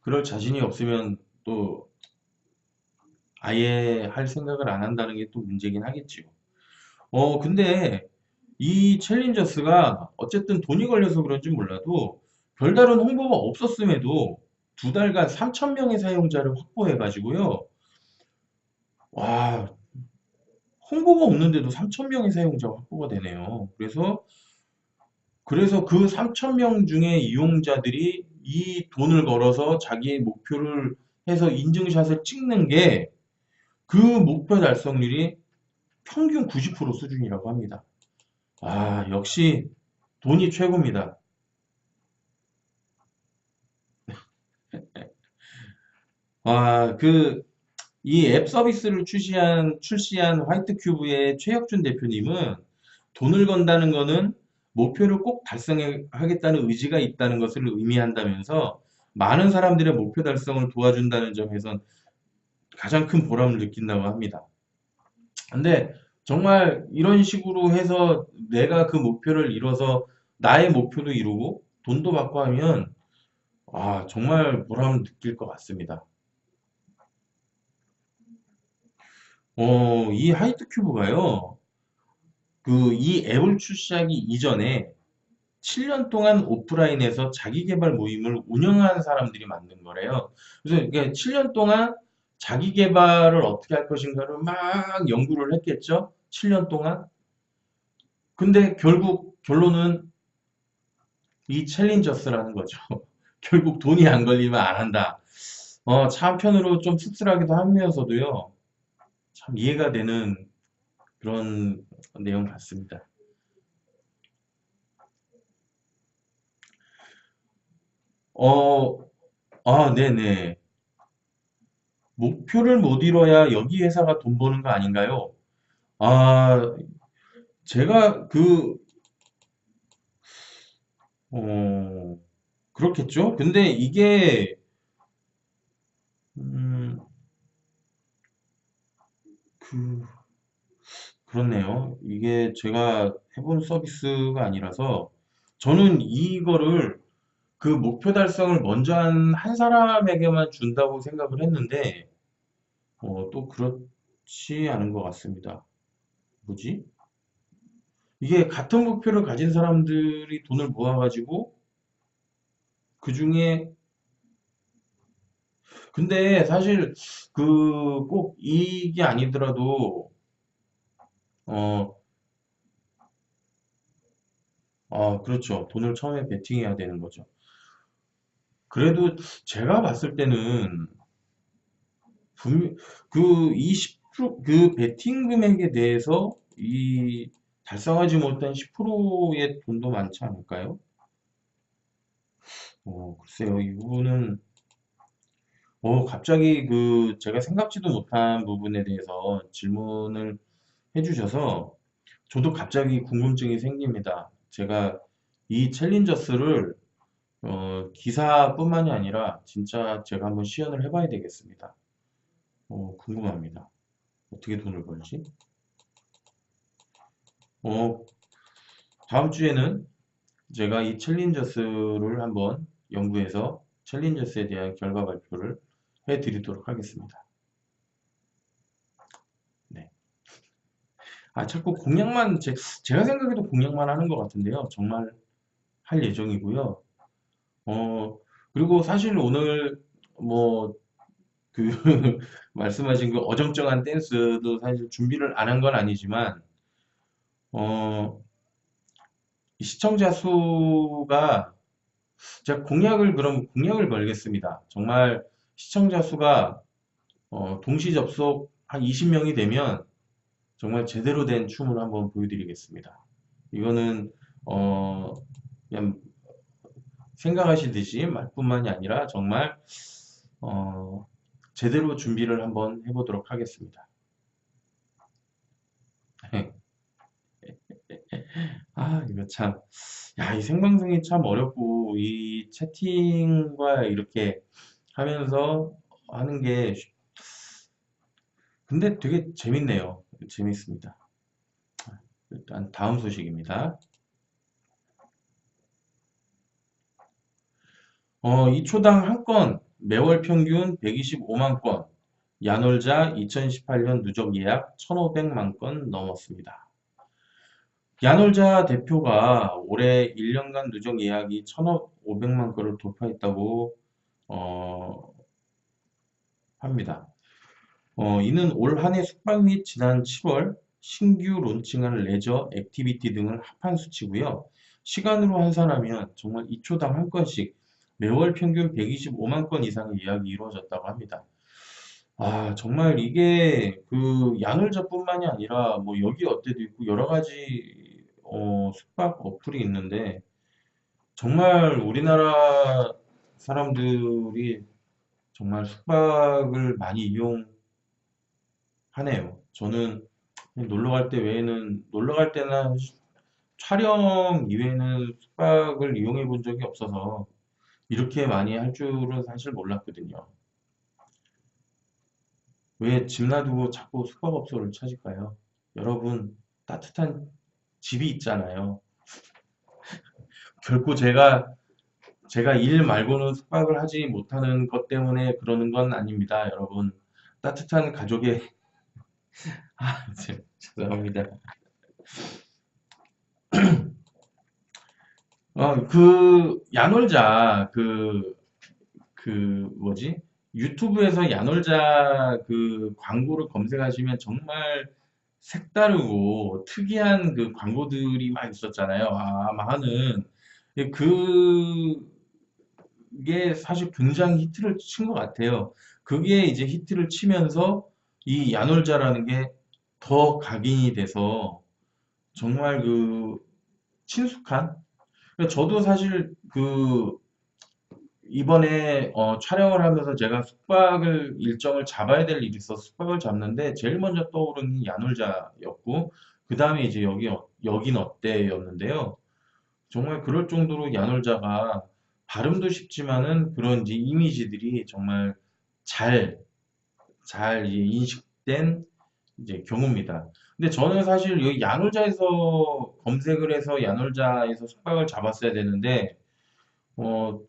그럴 자신이 없으면 또 아예 할 생각을 안 한다는 게 또 문제긴 하겠지요. 근데 이 챌린저스가 어쨌든 돈이 걸려서 그런지 몰라도 별다른 홍보가 없었음에도 2달간 3천 명의 사용자를 확보해가지고요. 와, 홍보가 없는데도 3천 명의 사용자가 확보가 되네요. 그래서 그 3천 명 중에 이용자들이 이 돈을 걸어서 자기의 목표를 해서 인증샷을 찍는 게 그 목표 달성률이 평균 90% 수준이라고 합니다. 역시 돈이 최고입니다. 이 앱 서비스를 출시한 화이트 큐브의 최혁준 대표님은 돈을 건다는 거는 목표를 꼭 달성하겠다는 의지가 있다는 것을 의미한다면서 많은 사람들의 목표 달성을 도와준다는 점에선 가장 큰 보람을 느낀다고 합니다. 근데 정말 이런 식으로 해서 내가 그 목표를 이뤄서 나의 목표도 이루고 돈도 받고 하면 정말 보람을 느낄 것 같습니다. 이 하이트 큐브가요. 이 앱을 출시하기 이전에 7년 동안 오프라인에서 자기 개발 모임을 운영한 사람들이 만든 거래요. 그래서 이게 7년 동안 자기 개발을 어떻게 할 것인가를 막 연구를 했겠죠? 7년 동안. 근데 결국 결론은 이 챌린저스라는 거죠. 결국 돈이 안 걸리면 안 한다. 차 한편으로 좀 씁쓸하기도 하면서도요. 참 이해가 되는 그런 내용 같습니다. 어, 네네. 목표를 못 이뤄야 여기 회사가 돈 버는 거 아닌가요? 아, 제가 어, 그렇겠죠? 근데 이게, 음, 그, 그렇네요. 이게 제가 해본 서비스가 아니라서 저는 이거를 그 목표 달성을 먼저 한 사람에게만 준다고 생각을 했는데, 또 그렇지 않은 것 같습니다. 뭐지? 이게 같은 목표를 가진 사람들이 돈을 모아가지고 그 중에 근데 사실 꼭 이게 아니더라도 어, 그렇죠. 돈을 처음에 베팅해야 되는 거죠. 그래도 제가 봤을 때는 분명 이 10%, 베팅 금액에 대해서 이 달성하지 못한 10%의 돈도 많지 않을까요? 글쎄요. 이 부분은 갑자기 제가 생각지도 못한 부분에 대해서 질문을 해주셔서 저도 갑자기 궁금증이 생깁니다. 제가 이 챌린저스를 기사뿐만이 아니라 진짜 제가 한번 시연을 해봐야 되겠습니다. 궁금합니다. 어떻게 돈을 벌지? 어, 다음 주에는 제가 이 챌린저스를 한번 연구해서 챌린저스에 대한 결과 발표를 해드리도록 하겠습니다. 네. 자꾸 제가 생각해도 공약만 하는 것 같은데요. 정말 할 예정이고요. 그리고 사실 오늘 뭐 그 말씀하신 그 어정쩡한 댄스도 사실 준비를 안 한 건 아니지만 어, 이 시청자 수가 제가 공약을 걸겠습니다. 정말 시청자 수가 동시 접속 한 20명이 되면 정말 제대로 된 춤을 한번 보여드리겠습니다. 이거는 어, 그냥 생각하시듯이 말뿐만이 아니라 정말 어, 제대로 준비를 한번 해보도록 하겠습니다. 이거 참, 야, 이 생방송이 참 어렵고, 이 채팅과 이렇게 하면서 하는 게, 근데 되게 재밌네요. 재밌습니다. 일단 다음 소식입니다. 이 초당 한 건, 매월 평균 125만 건, 야놀자 2018년 누적 예약 1,500만 건 넘었습니다. 야놀자 대표가 올해 1년간 누적 예약이 1,500만 건을 돌파했다고 어, 합니다. 이는 올 한 해 숙박 및 지난 7월 신규 론칭한 레저, 액티비티 등을 합한 수치고요. 시간으로 환산하면 정말 2초당 한 건씩 매월 평균 125만 건 이상의 예약이 이루어졌다고 합니다. 정말 이게 야놀자뿐만이 아니라 뭐 여기 어때도 있고 여러 가지 숙박 어플이 있는데 정말 우리나라 사람들이 정말 숙박을 많이 이용하네요. 저는 놀러 갈 때 외에는 놀러 갈 때나 촬영 이외에는 숙박을 이용해 본 적이 없어서 이렇게 많이 할 줄은 사실 몰랐거든요. 왜 집 놔두고 자꾸 숙박업소를 찾을까요? 여러분, 따뜻한 집이 있잖아요. 결코 제가 일 말고는 숙박을 하지 못하는 것 때문에 그러는 건 아닙니다, 여러분. 따뜻한 가족의 죄송합니다. 그 야놀자 뭐지? 유튜브에서 야놀자 그 광고를 검색하시면 정말 색다르고 특이한 그 광고들이 막 있었잖아요. 하는 그게 사실 굉장히 히트를 친 것 같아요. 그게 이제 히트를 치면서 이 야놀자라는 게 더 각인이 돼서 정말 그 친숙한. 저도 사실 그 이번에 촬영을 하면서 제가 숙박을 일정을 잡아야 될 일이 있어서 숙박을 잡는데 제일 먼저 떠오른 게 야놀자였고 그 다음에 이제 여긴 어때였는데요. 정말 그럴 정도로 야놀자가 발음도 쉽지만은 그런 이제 이미지들이 정말 잘, 잘 이제 인식된 이제 경우입니다. 근데 저는 사실 여기 야놀자에서 검색을 해서 야놀자에서 숙박을 잡았어야 되는데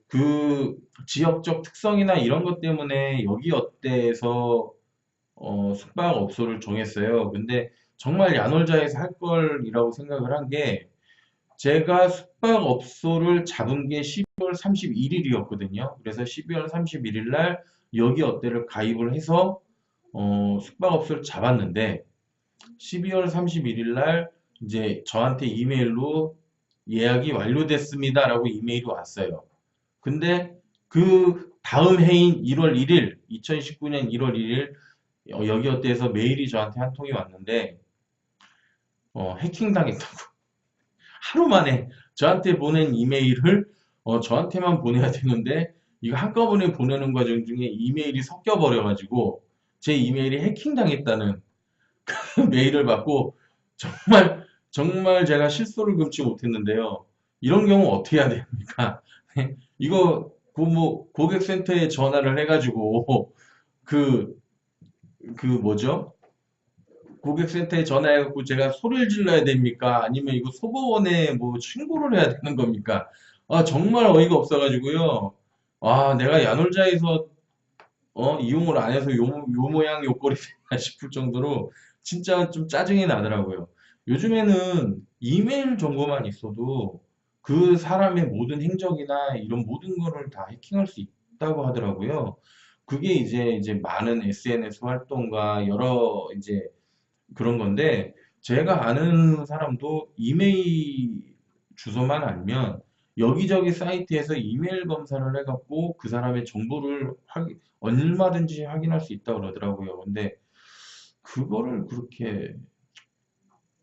그 지역적 특성이나 이런 것 때문에 여기 어때에서 숙박업소를 정했어요. 근데 정말 야놀자에서 할 걸이라고 생각을 한 게 제가 숙박업소를 잡은 게 12월 31일이었거든요. 그래서 12월 31일 날 여기 어때를 가입을 해서 숙박업소를 잡았는데 12월 31일 날 이제 저한테 이메일로 예약이 완료됐습니다라고 이메일이 왔어요. 근데 그 다음 해인 1월 1일, 2019년 1월 1일 여기 어때에서 메일이 저한테 한 통이 왔는데 해킹당했다고 하루 만에 저한테 보낸 이메일을 저한테만 보내야 되는데 이거 한꺼번에 보내는 과정 중에 이메일이 섞여 버려가지고 제 이메일이 해킹당했다는 메일을 받고 정말 정말 제가 실소를 금치 못했는데요. 이런 경우 어떻게 해야 됩니까? 이거 뭐 고객센터에 전화를 해가지고 그 뭐죠? 고객센터에 전화해갖고 제가 소리를 질러야 됩니까? 아니면 이거 소보원에 뭐 신고를 해야 되는 겁니까? 정말 어이가 없어가지고요. 내가 야놀자에서 이용을 안 해서 요 모양 요 꼴이 됐나 싶을 정도로 진짜 좀 짜증이 나더라고요. 요즘에는 이메일 정보만 있어도 그 사람의 모든 행적이나 이런 모든 거를 다 해킹할 수 있다고 하더라고요. 그게 이제 많은 SNS 활동과 여러 이제 그런 건데 제가 아는 사람도 이메일 주소만 알면 여기저기 사이트에서 이메일 검사를 해갖고 그 사람의 정보를 얼마든지 확인할 수 있다고 그러더라고요. 근데 그거를 그렇게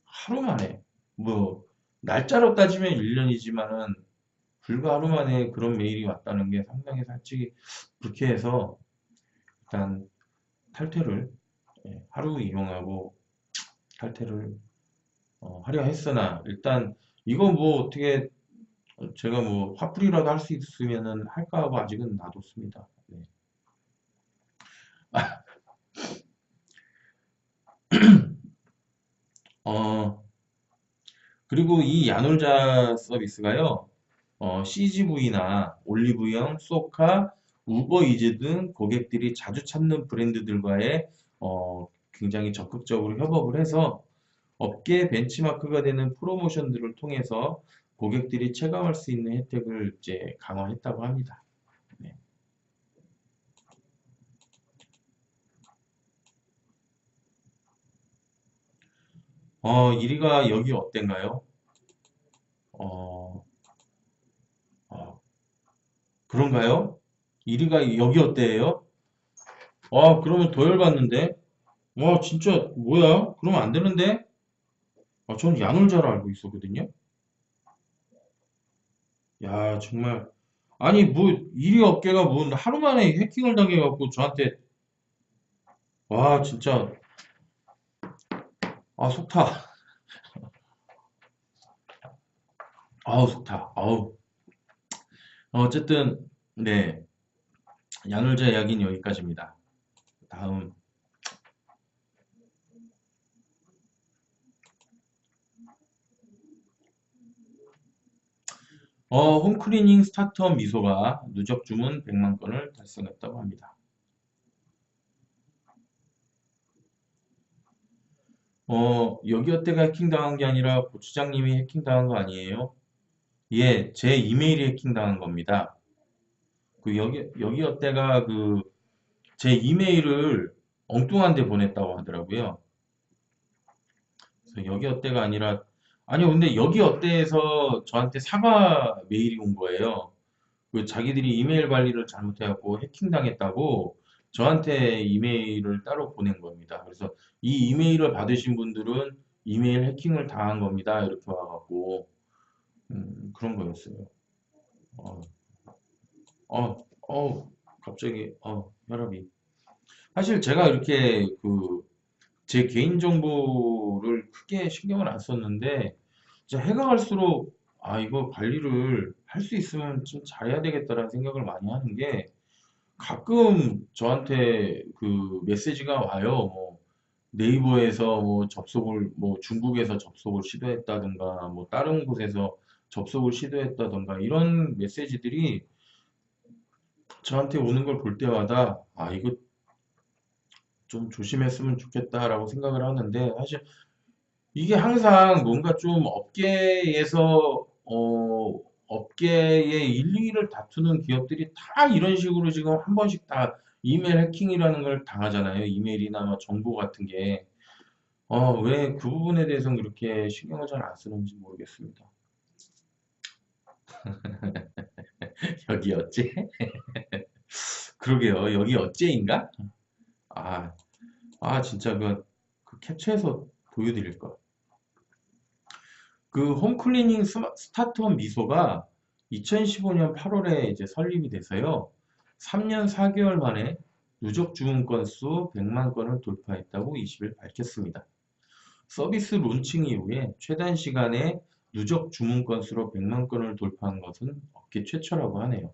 하루 만에 뭐 날짜로 따지면 1년이지만은 불과 하루 만에 그런 메일이 왔다는 게 상당히 솔직히 그렇게 해서 일단 탈퇴를 하루 이용하고 탈퇴를 하려 했으나 일단 이거 뭐 어떻게 제가 뭐 화풀이라도 할 수 있으면은 할까 하고 아직은 놔뒀습니다. 네. 어, 그리고 이 야놀자 서비스가요, CGV나 올리브영, 쏘카, 우버이즈 등 고객들이 자주 찾는 브랜드들과의 굉장히 적극적으로 협업을 해서 업계 벤치마크가 되는 프로모션들을 통해서 고객들이 체감할 수 있는 혜택을 이제 강화했다고 합니다. 네. 1위가 여기 어땠나요? 어, 어, 그런가요? 1위가 여기 어때예요? 그러면 더 열받는데? 진짜 뭐야? 그러면 안 되는데? 전 야놀자로 알고 있었거든요. 야, 정말. 아니, 뭐, 1위 업계가 뭐, 하루 만에 해킹을 당해갖고 저한테, 와, 진짜, 속 타. 속 타. 어쨌든, 네. 야놀자 이야기는 여기까지입니다. 다음. 홈클리닝 스타터 미소가 누적 주문 100만 건을 달성했다고 합니다. 여기 어때가 해킹당한 게 아니라 고추장님이 해킹당한 거 아니에요? 예, 제 이메일이 해킹당한 겁니다. 그 여기 어때가 그 제 이메일을 엉뚱한 데 보냈다고 하더라고요. 그래서 여기 어때가 아니라 아니요, 근데 여기 어때에서 저한테 사과 메일이 온 거예요. 그 자기들이 이메일 관리를 잘못해갖고 해킹당했다고 저한테 이메일을 따로 보낸 겁니다. 그래서 이 이메일을 받으신 분들은 이메일 해킹을 당한 겁니다. 이렇게 와갖고 그런 거였어요. 어, 갑자기 혈압이. 사실 제가 이렇게 그 제 개인정보를 크게 신경을 안 썼는데 진짜 해가 갈수록 이거 관리를 할 수 있으면 좀 잘해야 되겠다라는 생각을 많이 하는 게 가끔 저한테 그 메시지가 와요. 뭐 네이버에서 뭐 접속을 뭐 중국에서 접속을 시도했다든가 뭐 다른 곳에서 접속을 시도했다든가 이런 메시지들이 저한테 오는 걸 볼 때마다 이거 좀 조심했으면 좋겠다라고 생각을 하는데 사실 이게 항상 뭔가 좀 업계에서 업계의 1, 2위를 다투는 기업들이 다 이런 식으로 지금 한 번씩 다 이메일 해킹이라는 걸 당하잖아요. 이메일이나 뭐 정보 같은 게. 왜 그 부분에 대해서는 그렇게 신경을 잘 안 쓰는지 모르겠습니다. 여기 어째? 그러게요. 여기 어째인가? 아, 진짜 그 캡처해서 보여드릴 걸. 그 홈클리닝 스타트업 미소가 2015년 8월에 이제 설립이 돼서요. 3년 4개월 만에 누적 주문 건수 100만 건을 돌파했다고 20일 밝혔습니다. 서비스 론칭 이후에 최단 시간에 누적 주문 건수로 100만 건을 돌파한 것은 업계 최초라고 하네요.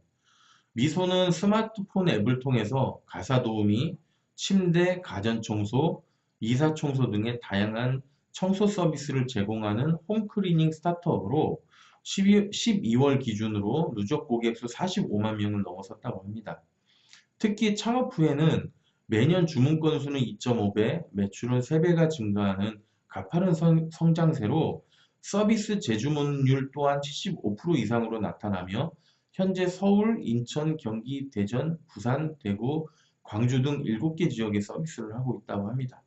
미소는 스마트폰 앱을 통해서 가사 도우미, 침대, 가전 청소, 이사 청소 등의 다양한 청소 서비스를 제공하는 홈클리닝 스타트업으로 12월 기준으로 누적 고객 수 45만 명을 넘어섰다고 합니다. 특히 창업 후에는 매년 주문 건수는 2.5배, 매출은 3배가 증가하는 가파른 성장세로 서비스 재주문율 또한 75% 이상으로 나타나며 현재 서울, 인천, 경기, 대전, 부산, 대구, 광주 등 7개 지역에 서비스를 하고 있다고 합니다.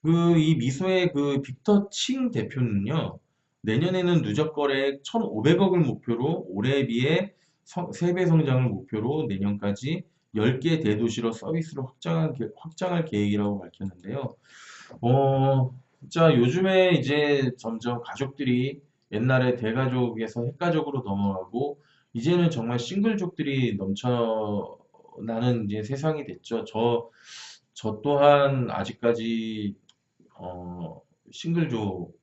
이 미소의 그 빅터 칭 대표는요, 내년에는 누적 거래액 1,500억을 목표로 올해에 비해 3배 성장을 목표로 내년까지 10개 대도시로 서비스를 확장할 계획이라고 밝혔는데요. 진짜 요즘에 이제 점점 가족들이 옛날에 대가족에서 핵가족으로 넘어가고 이제는 정말 싱글족들이 넘쳐나는 이제 세상이 됐죠. 저 또한 아직까지 싱글족인데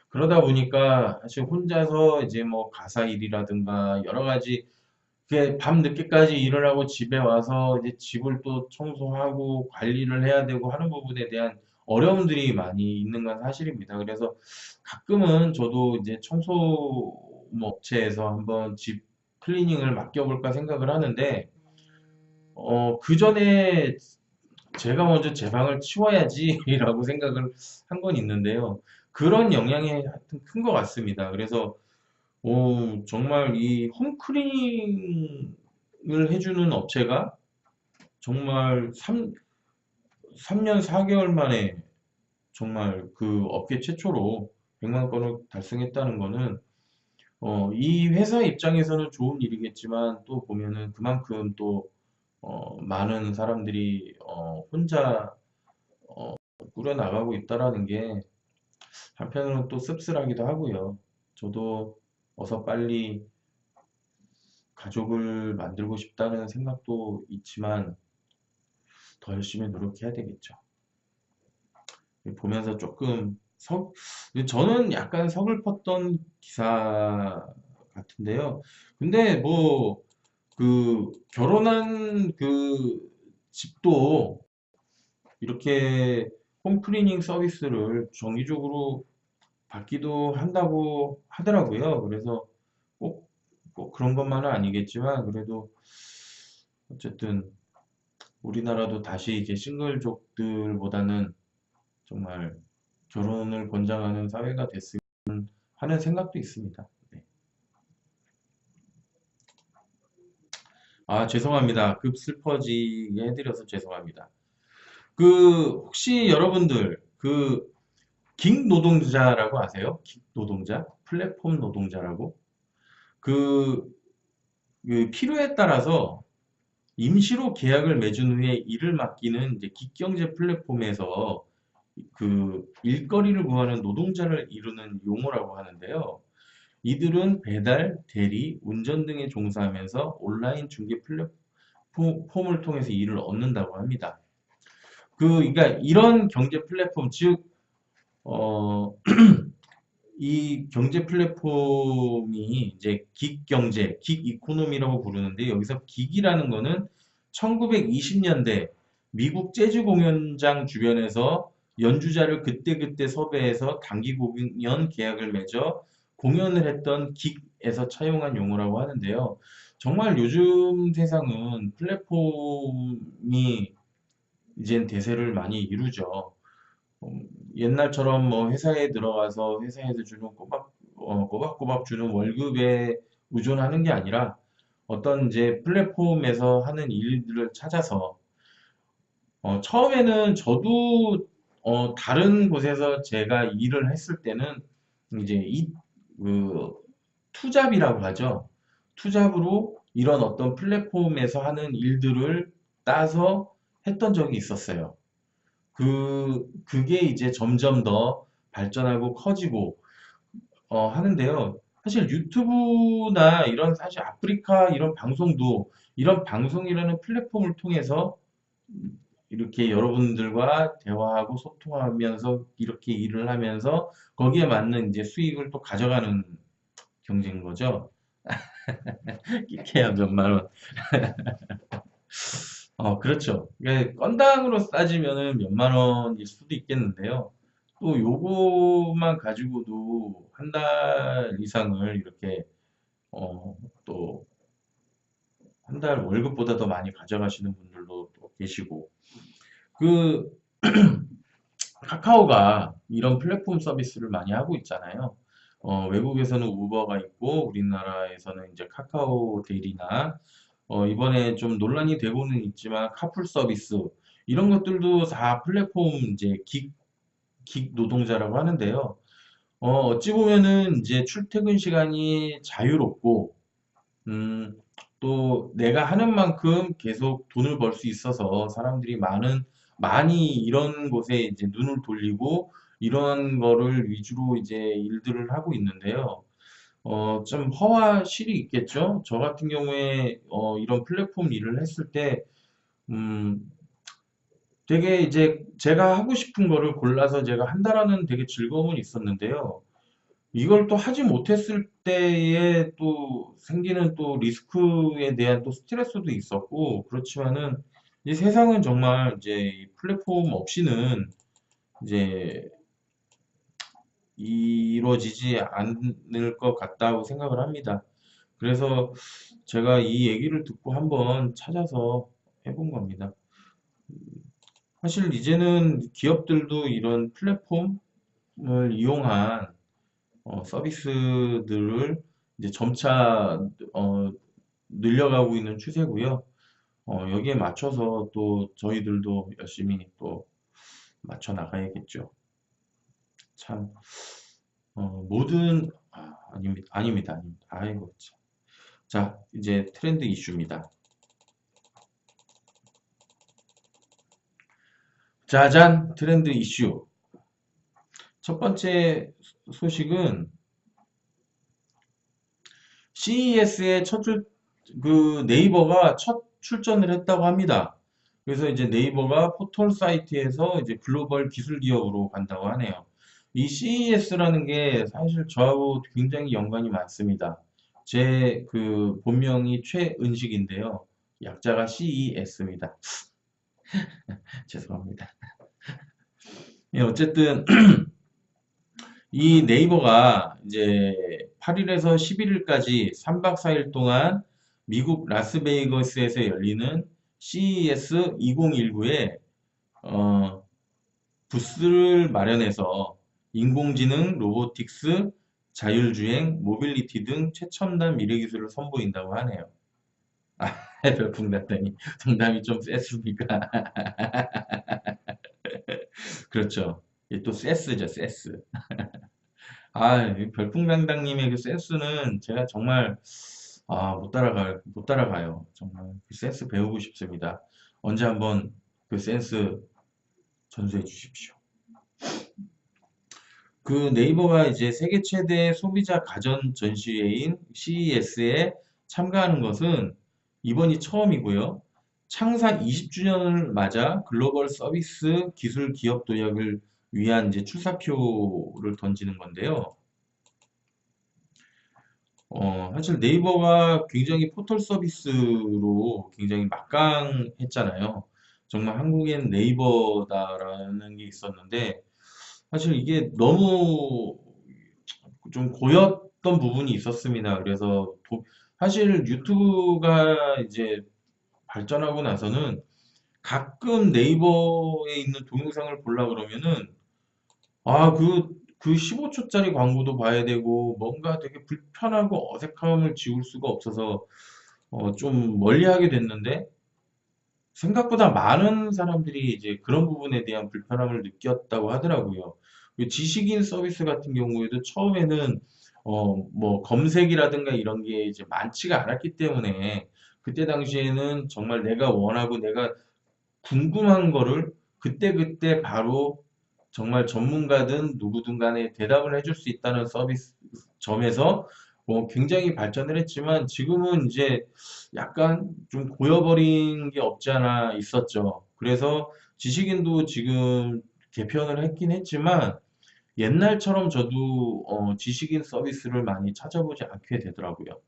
그러다 보니까 사실 혼자서 이제 뭐 가사 일이라든가 여러 가지 그게 밤 늦게까지 일을 하고 집에 와서 이제 집을 또 청소하고 관리를 해야 되고 하는 부분에 대한 어려움들이 많이 있는 건 사실입니다. 그래서 가끔은 저도 이제 청소 업체에서 한번 집 클리닝을 맡겨볼까 생각을 하는데, 그 전에 제가 먼저 제 방을 치워야지라고 생각을 한 건 있는데요. 그런 영향이 하여튼 큰 것 같습니다. 그래서 정말 이 홈클리닝을 해주는 업체가 정말 3년 4개월 만에 정말 그 업계 최초로 100만 건을 달성했다는 거는 이 회사 입장에서는 좋은 일이겠지만 또 보면은 그만큼 또 많은 사람들이 혼자 꾸려나가고 있다라는 게 한편으로는 또 씁쓸하기도 하고요. 저도 어서 빨리 가족을 만들고 싶다는 생각도 있지만 더 열심히 노력해야 되겠죠. 보면서 조금 저는 약간 서글펐던 기사 같은데요. 근데 뭐 그 결혼한 그 집도 이렇게 홈클리닝 서비스를 정기적으로 받기도 한다고 하더라고요. 그래서 꼭 그런 것만은 아니겠지만 그래도 어쨌든 우리나라도 다시 이제 싱글족들보다는 정말 결혼을 권장하는 사회가 됐으면 하는 생각도 있습니다. 네. 아, 죄송합니다. 급 슬퍼지게 해드려서 죄송합니다. 혹시 여러분들, 긱 노동자라고 아세요? 긱 노동자? 플랫폼 노동자라고? 그, 필요에 따라서 임시로 계약을 맺은 후에 일을 맡기는 이제 긱경제 플랫폼에서 일거리를 구하는 노동자를 이루는 용어라고 하는데요. 이들은 배달, 대리, 운전 등에 종사하면서 온라인 중개 플랫폼을 통해서 일을 얻는다고 합니다. 그러니까 이런 경제 플랫폼, 즉, 어, 이 경제 플랫폼이 이제 긱경제, 긱이코노미라고 부르는데 여기서 긱이라는 거는 1920년대 미국 재즈 공연장 주변에서 연주자를 그때그때 섭외해서 단기 공연 계약을 맺어 공연을 했던 긱에서 차용한 용어라고 하는데요. 정말 요즘 세상은 플랫폼이 이젠 대세를 많이 이루죠. 옛날처럼 뭐 회사에 들어가서 회사에서 주는 꼬박꼬박 주는 월급에 의존하는 게 아니라 어떤 이제 플랫폼에서 하는 일들을 찾아서 처음에는 저도 다른 곳에서 제가 일을 했을 때는 이제 그 투잡이라고 하죠. 투잡으로 이런 어떤 플랫폼에서 하는 일들을 따서 했던 적이 있었어요. 그게 이제 점점 더 발전하고 커지고, 하는데요. 사실 유튜브나 이런 사실 아프리카 이런 방송도 이런 방송이라는 플랫폼을 통해서 이렇게 여러분들과 대화하고 소통하면서 이렇게 일을 하면서 거기에 맞는 이제 수익을 또 가져가는 경제인 거죠. 끼케야 몇만 원. 그렇죠. 이게 건당으로 따지면은 몇만 원일 수도 있겠는데요. 또 요것만 가지고도 한 달 이상을 이렇게, 또 한 달 월급보다 더 많이 가져가시는 분들도 또 계시고, 그, 카카오가 이런 플랫폼 서비스를 많이 하고 있잖아요. 외국에서는 우버가 있고, 우리나라에서는 이제 카카오 데일이나 이번에 좀 논란이 되고는 있지만 카풀 서비스 이런 것들도 다 플랫폼 이제 긱 노동자라고 하는데요. 어찌 보면은 이제 출퇴근 시간이 자유롭고 또 내가 하는 만큼 계속 돈을 벌 수 있어서 사람들이 많이 이런 곳에 이제 눈을 돌리고 이런 거를 위주로 이제 일들을 하고 있는데요. 좀 허와 실이 있겠죠? 저 같은 경우에 이런 플랫폼 일을 했을 때 음, 되게 이제 제가 하고 싶은 거를 골라서 제가 한다라는 되게 즐거움은 있었는데요. 이걸 또 하지 못했을 때에 또 생기는 또 리스크에 대한 또 스트레스도 있었고, 그렇지만은 이 세상은 정말 이제 이 플랫폼 없이는 이제 이루어지지 않을 것 같다고 생각을 합니다. 그래서 제가 이 얘기를 듣고 한번 찾아서 해본 겁니다. 사실 이제는 기업들도 이런 플랫폼을 이용한 서비스들을 이제 점차 늘려가고 있는 추세고요. 여기에 맞춰서 또 저희들도 열심히 또 맞춰 나가야겠죠. 참, 아닙니다. 아닙니다. 아닙니다. 아이고, 참. 자, 이제 트렌드 이슈입니다. 짜잔! 트렌드 이슈. 첫 번째 소식은 CES에 네이버가 첫 출전을 했다고 합니다. 그래서 이제 네이버가 포털 사이트에서 이제 글로벌 기술 기업으로 간다고 하네요. 이 CES라는 게 사실 저하고 굉장히 연관이 많습니다. 제 본명이 최은식인데요. 약자가 CES입니다. 죄송합니다. 예, 어쨌든 이 네이버가 이제 8일에서 11일까지 3박 4일 동안 미국 라스베이거스에서 열리는 CES 2019에 부스를 마련해서 인공지능, 로보틱스, 자율주행, 모빌리티 등 최첨단 미래 기술을 선보인다고 하네요. 아, 별풍났더니 정답이 좀 셌습니까? 그렇죠. 이게 또 세스죠, 세스. 아, 이 별풍당당님의 그 센스는 제가 정말 못 따라가요. 정말 그 센스 배우고 싶습니다. 언제 한번 그 센스 전수해 주십시오. 그 네이버가 이제 세계 최대 소비자 가전 전시회인 CES에 참가하는 것은 이번이 처음이고요. 창사 20주년을 맞아 글로벌 서비스 기술 기업 도약을 위한 이제 출사표를 던지는 건데요. 사실 네이버가 굉장히 포털 서비스로 굉장히 막강했잖아요. 정말 한국엔 네이버다라는 게 있었는데, 사실 이게 너무 좀 고였던 부분이 있었습니다. 그래서 사실 유튜브가 이제 발전하고 나서는 가끔 네이버에 있는 동영상을 보려고 그러면은 그 15초짜리 광고도 봐야 되고, 뭔가 되게 불편하고 어색함을 지울 수가 없어서, 좀 멀리하게 됐는데, 생각보다 많은 사람들이 이제 그런 부분에 대한 불편함을 느꼈다고 하더라고요. 그 지식인 서비스 같은 경우에도 처음에는, 뭐, 검색이라든가 이런 게 이제 많지가 않았기 때문에, 그때 당시에는 정말 내가 원하고 내가 궁금한 거를 그때그때 바로 정말 전문가든 누구든 간에 대답을 해줄 수 있다는 서비스 점에서 굉장히 발전을 했지만 지금은 이제 약간 좀 고여버린 게 없지 않아 있었죠. 그래서 지식인도 지금 개편을 했긴 했지만 옛날처럼 저도 지식인 서비스를 많이 찾아보지 않게 되더라고요.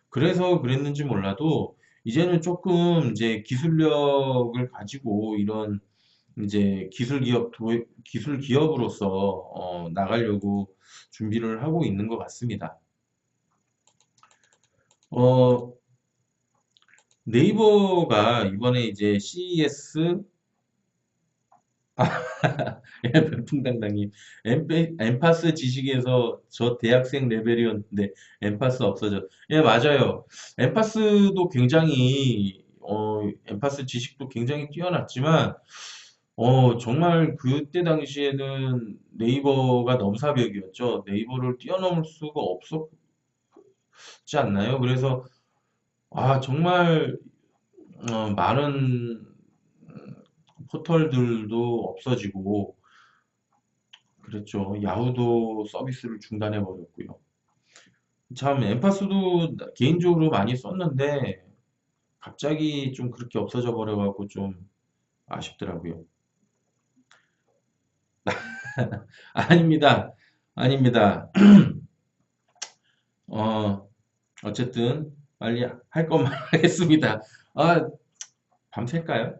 그래서 그랬는지 몰라도 이제는 조금 이제 기술력을 가지고 이런 이제 기술 기업으로서 나가려고 준비를 하고 있는 것 같습니다. 어, 네이버가 이번에 이제 CES 예, 별풍당당님 엠파스 지식에서 저 대학생 레벨이었는데 엠파스 없어져. 예, 맞아요. 엠파스도 굉장히 엠파스 지식도 굉장히 뛰어났지만 정말 그때 당시에는 네이버가 넘사벽이었죠. 네이버를 뛰어넘을 수가 없었지 않나요? 그래서 정말 많은 포털들도 없어지고 그랬죠. 야후도 서비스를 중단해 버렸고요. 참 엠파스도 개인적으로 많이 썼는데 갑자기 좀 그렇게 없어져 버려갖고 좀 아쉽더라고요. 아닙니다. 아닙니다. 어, 어쨌든 빨리 할 것만 하겠습니다. 아, 밤샐까요?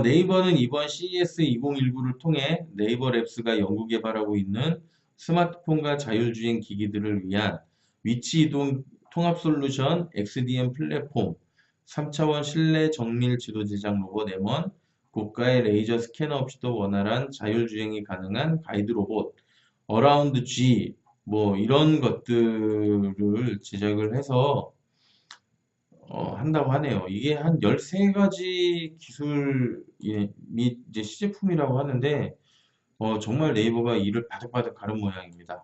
네이버는 이번 CES 2019를 통해 네이버 랩스가 연구 개발하고 있는 스마트폰과 자율주행 기기들을 위한 위치 이동 통합 솔루션 XDM 플랫폼, 3차원 실내 정밀 지도 제작 로봇 M1, 고가의 레이저 스캐너 없이도 원활한 자율주행이 가능한 가이드 로봇, 어라운드 G, 뭐 이런 것들을 제작을 해서 한다고 하네요. 이게 한 13가지 기술 및 이제 시제품이라고 하는데 정말 네이버가 이를 바득바득 가른 모양입니다.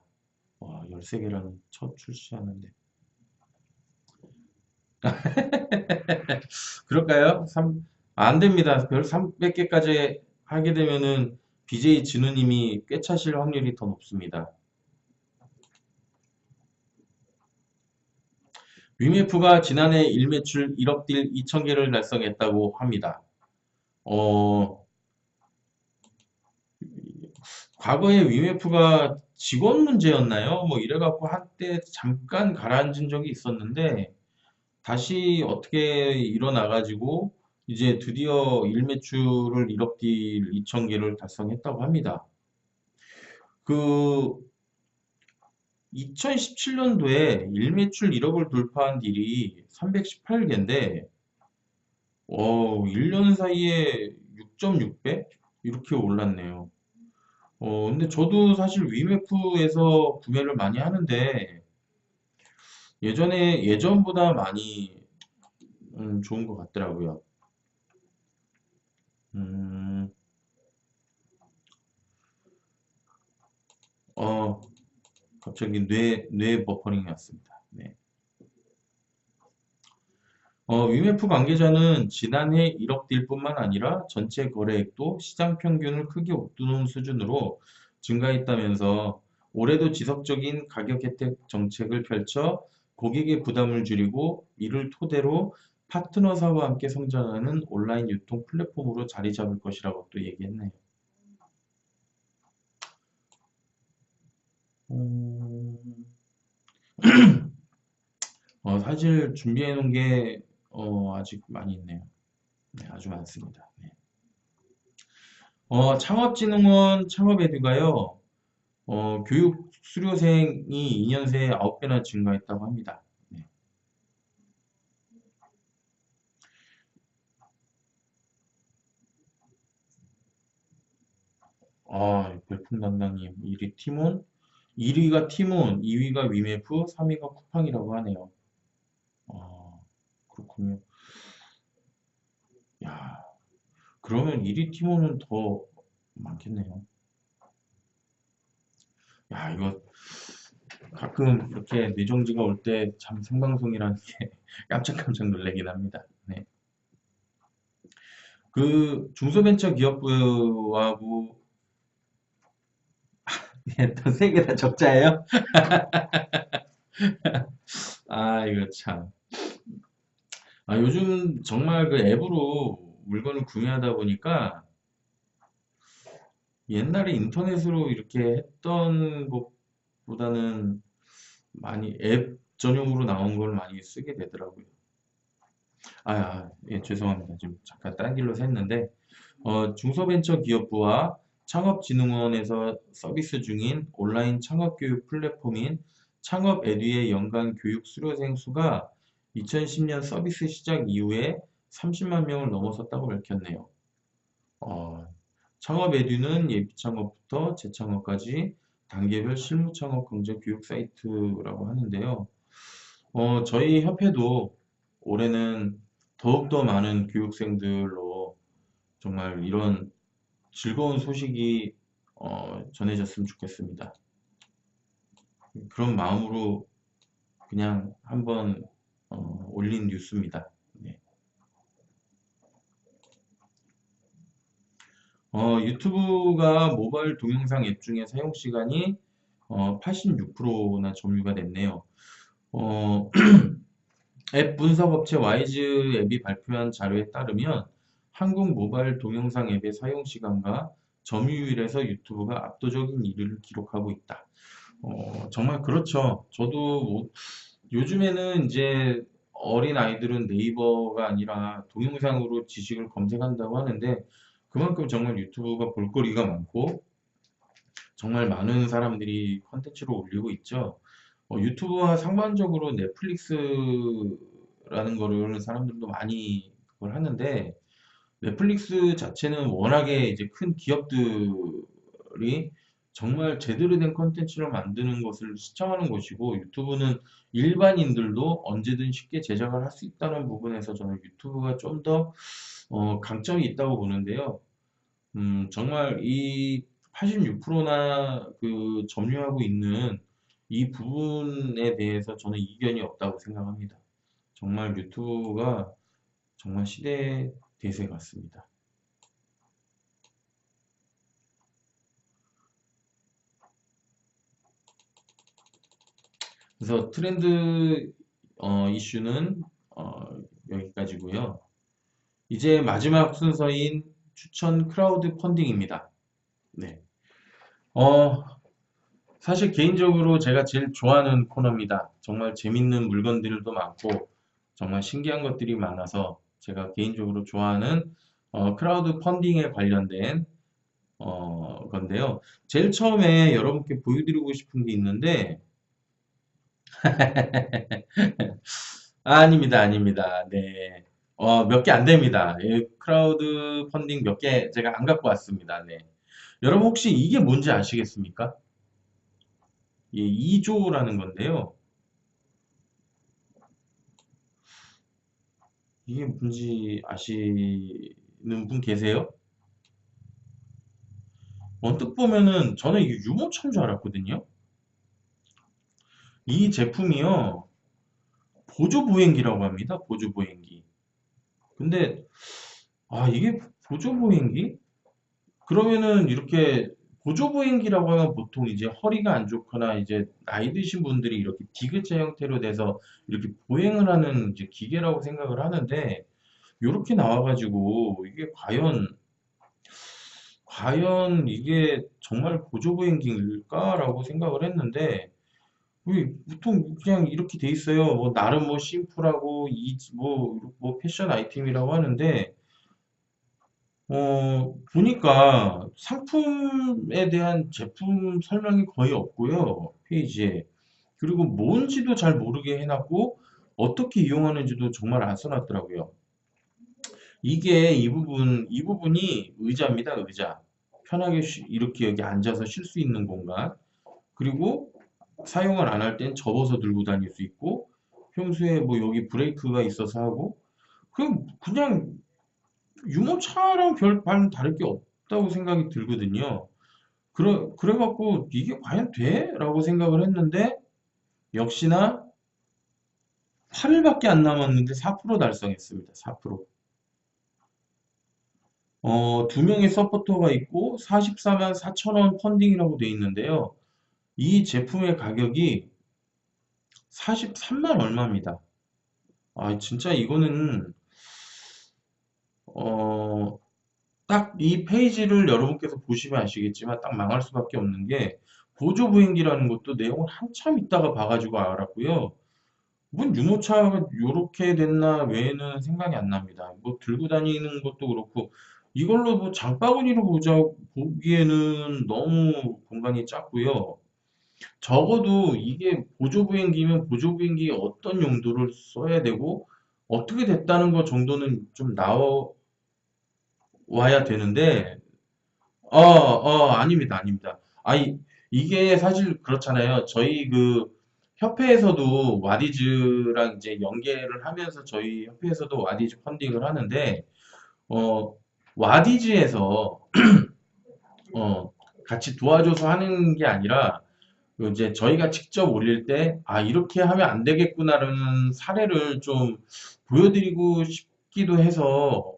와, 13개라는 첫 출시하는데. 그럴까요? 안 됩니다. 별 300개까지 하게 되면은 BJ 진우님이 꿰차실 확률이 더 높습니다. 위메프가 지난해 일매출 1억 딜 2천 개를 달성했다고 합니다. 어, 과거에 위메프가 직원 문제였나요? 뭐 이래갖고 한때 잠깐 가라앉은 적이 있었는데 다시 어떻게 일어나가지고 이제 드디어 일매출을 1억 딜 2천 개를 달성했다고 합니다. 그 2017년도에 일매출 1억을 돌파한 딜이 318개인데, 1년 사이에 6.6배? 이렇게 올랐네요. 근데 저도 사실 위메프에서 구매를 많이 하는데, 예전보다 많이 좋은 것 같더라고요. 음, 어, 갑자기 뇌 버퍼링이 왔습니다. 네. 위메프 관계자는 지난해 1억 딜뿐만 아니라 전체 거래액도 시장 평균을 크게 웃도는 수준으로 증가했다면서 올해도 지속적인 가격 혜택 정책을 펼쳐 고객의 부담을 줄이고 이를 토대로 파트너사와 함께 성장하는 온라인 유통 플랫폼으로 자리 잡을 것이라고 또 얘기했네요. 음, 사실 준비해 놓은 게 아직 많이 있네요. 네, 아주 많습니다. 네. 창업진흥원 창업에듀가요, 교육 수료생이 2년 새에 9배나 증가했다고 합니다. 네. 별풍 담당님, 1위 티몬, 1위가 티몬, 2위가 위메프, 3위가 쿠팡이라고 하네요. 그렇군요. 야, 그러면 1위 티몬은 더 많겠네요. 야, 이거 가끔 이렇게 뇌정지가 올 때 참 생방송이라는 게 깜짝깜짝 놀라긴 합니다. 네. 그 중소벤처기업부하고 또 세 개 다 적자예요? 이거 참. 요즘 정말 그 앱으로 물건을 구매하다 보니까 옛날에 인터넷으로 이렇게 했던 것보다는 많이 앱 전용으로 나온 걸 많이 쓰게 되더라고요. 예, 죄송합니다. 지금 잠깐 딴 길로 샜는데, 중소벤처기업부와 창업진흥원에서 서비스 중인 온라인 창업교육 플랫폼인 창업에듀의 연간 교육 수료생 수가 2010년 서비스 시작 이후에 30만 명을 넘어섰다고 밝혔네요. 어, 창업에듀는 예비창업부터 재창업까지 단계별 실무창업 강좌 교육 사이트라고 하는데요. 저희 협회도 올해는 더욱더 많은 교육생들로 정말 이런 즐거운 소식이 전해졌으면 좋겠습니다. 그런 마음으로 그냥 한번 올린 뉴스입니다. 네. 유튜브가 모바일 동영상 앱 중에 사용 시간이 86%나 점유가 됐네요. 어, 앱 분석업체 와이즈 앱이 발표한 자료에 따르면 한국 모바일 동영상 앱의 사용 시간과 점유율에서 유튜브가 압도적인 1위를 기록하고 있다. 정말 그렇죠. 저도 요즘에는 이제 어린 아이들은 네이버가 아니라 동영상으로 지식을 검색한다고 하는데 그만큼 정말 유튜브가 볼거리가 많고 정말 많은 사람들이 컨텐츠를 올리고 있죠. 유튜브와 상반적으로 넷플릭스라는 거를 사람들도 많이 그걸 하는데 넷플릭스 자체는 워낙에 이제 큰 기업들이 정말 제대로 된 컨텐츠를 만드는 것을 시청하는 것이고 유튜브는 일반인들도 언제든 쉽게 제작을 할 수 있다는 부분에서 저는 유튜브가 좀 더 강점이 있다고 보는데요. 정말 이 86%나 그 점유하고 있는 이 부분에 대해서 저는 이견이 없다고 생각합니다. 정말 유튜브가 정말 시대의 대세 같습니다. 그래서 트렌드 이슈는 여기까지고요. 이제 마지막 순서인 추천 크라우드 펀딩입니다. 네. 어, 사실 개인적으로 제가 제일 좋아하는 코너입니다. 정말 재밌는 물건들도 많고 정말 신기한 것들이 많아서 제가 개인적으로 좋아하는 크라우드 펀딩에 관련된 건데요. 제일 처음에 여러분께 보여드리고 싶은 게 있는데 아닙니다, 아닙니다. 네. 몇 개 안 됩니다. 예, 크라우드 펀딩 몇 개 제가 안 갖고 왔습니다. 네. 여러분 혹시 이게 뭔지 아시겠습니까? 예, 2조라는 건데요. 이게 뭔지 아시는 분 계세요? 언뜻 보면은 저는 이게 유모차인 줄 알았거든요. 이 제품이요. 보조보행기라고 합니다. 보조보행기. 근데 이게 보조보행기? 그러면은 이렇게 보조보행기라고 하면 보통 이제 허리가 안 좋거나 이제 나이 드신 분들이 이렇게 디귿자 형태로 돼서 이렇게 보행을 하는 이제 기계라고 생각을 하는데 이렇게 나와가지고 이게 과연 이게 정말 보조보행기일까라고 생각을 했는데 보통 그냥 이렇게 돼 있어요. 뭐 나름 뭐 심플하고 뭐 패션 아이템이라고 하는데 보니까 상품에 대한 제품 설명이 거의 없고요, 페이지에. 그리고 뭔지도 잘 모르게 해놨고, 어떻게 이용하는지도 정말 안 써놨더라고요. 이게 이 부분이 의자입니다, 의자. 편하게 이렇게 여기 앉아서 쉴 수 있는 공간. 그리고 사용을 안 할 땐 접어서 들고 다닐 수 있고, 평소에 뭐 여기 브레이크가 있어서 하고, 그냥 유모차랑 별 다를 게 없다고 생각이 들거든요. 그래갖고 이게 과연 돼? 라고 생각을 했는데 역시나 8일밖에 안 남았는데 4% 달성했습니다. 4%. 두 명의 서포터가 있고 44만 4천 원 펀딩이라고 돼 있는데요. 이 제품의 가격이 43만 얼마입니다. 진짜 이거는 어, 딱 이 페이지를 여러분께서 보시면 아시겠지만 딱 망할 수밖에 없는 게 보조부행기라는 것도 내용을 한참 있다가 봐가지고 알았고요. 뭔 유모차가 요렇게 됐나 외에는 생각이 안 납니다. 뭐 들고 다니는 것도 그렇고 이걸로 뭐 장바구니로 보기에는 너무 공간이 작고요. 적어도 이게 보조부행기면 보조부행기에 어떤 용도를 써야 되고 어떻게 됐다는 것 정도는 좀 나와야 되는데 아닙니다, 아닙니다. 이게 사실 그렇잖아요. 저희 그 협회에서도 와디즈랑 이제 연계를 하면서 저희 협회에서도 와디즈 펀딩을 하는데, 어, 와디즈에서, 같이 도와줘서 하는 게 아니라, 이제 저희가 직접 올릴 때, 이렇게 하면 안 되겠구나라는 사례를 좀 보여드리고 싶기도 해서,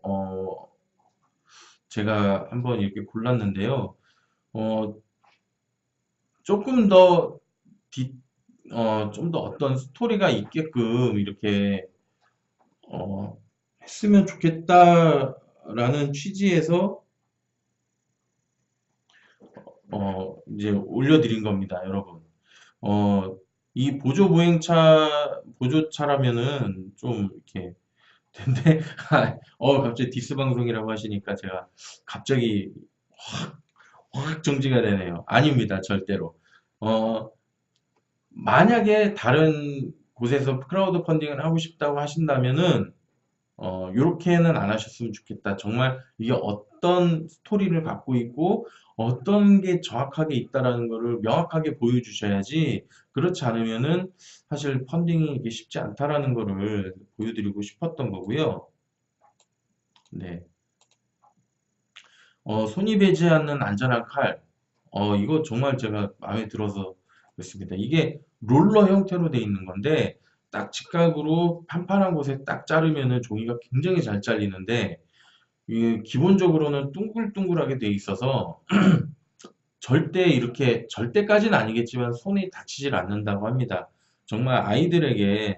제가 한번 이렇게 골랐는데요. 어, 조금 더 좀 더 어떤 스토리가 있게끔 이렇게 어, 했으면 좋겠다라는 취지에서 이제 올려드린 겁니다, 여러분. 어, 이 보조차라면은 좀 이렇게 근데 갑자기 디스 방송이라고 하시니까 제가 갑자기 확 정지가 되네요. 아닙니다, 절대로. 어, 만약에 다른 곳에서 크라우드 펀딩을 하고 싶다고 하신다면은 요렇게는 안 하셨으면 좋겠다. 정말 이게 어떤 스토리를 갖고 있고 어떤 게 정확하게 있다라는 거를 명확하게 보여주셔야지 그렇지 않으면은 사실 펀딩이 이게 쉽지 않다라는 거를 보여드리고 싶었던 거고요. 네. 손이 베지 않는 안전한 칼. 이거 정말 제가 마음에 들어서 그렇습니다. 이게 롤러 형태로 돼 있는 건데 딱 직각으로 판판한 곳에 딱 자르면은 종이가 굉장히 잘 잘리는데 이게 기본적으로는 둥글둥글하게 돼 있어서 절대 이렇게 절대까지는 아니겠지만 손이 다치질 않는다고 합니다. 정말 아이들에게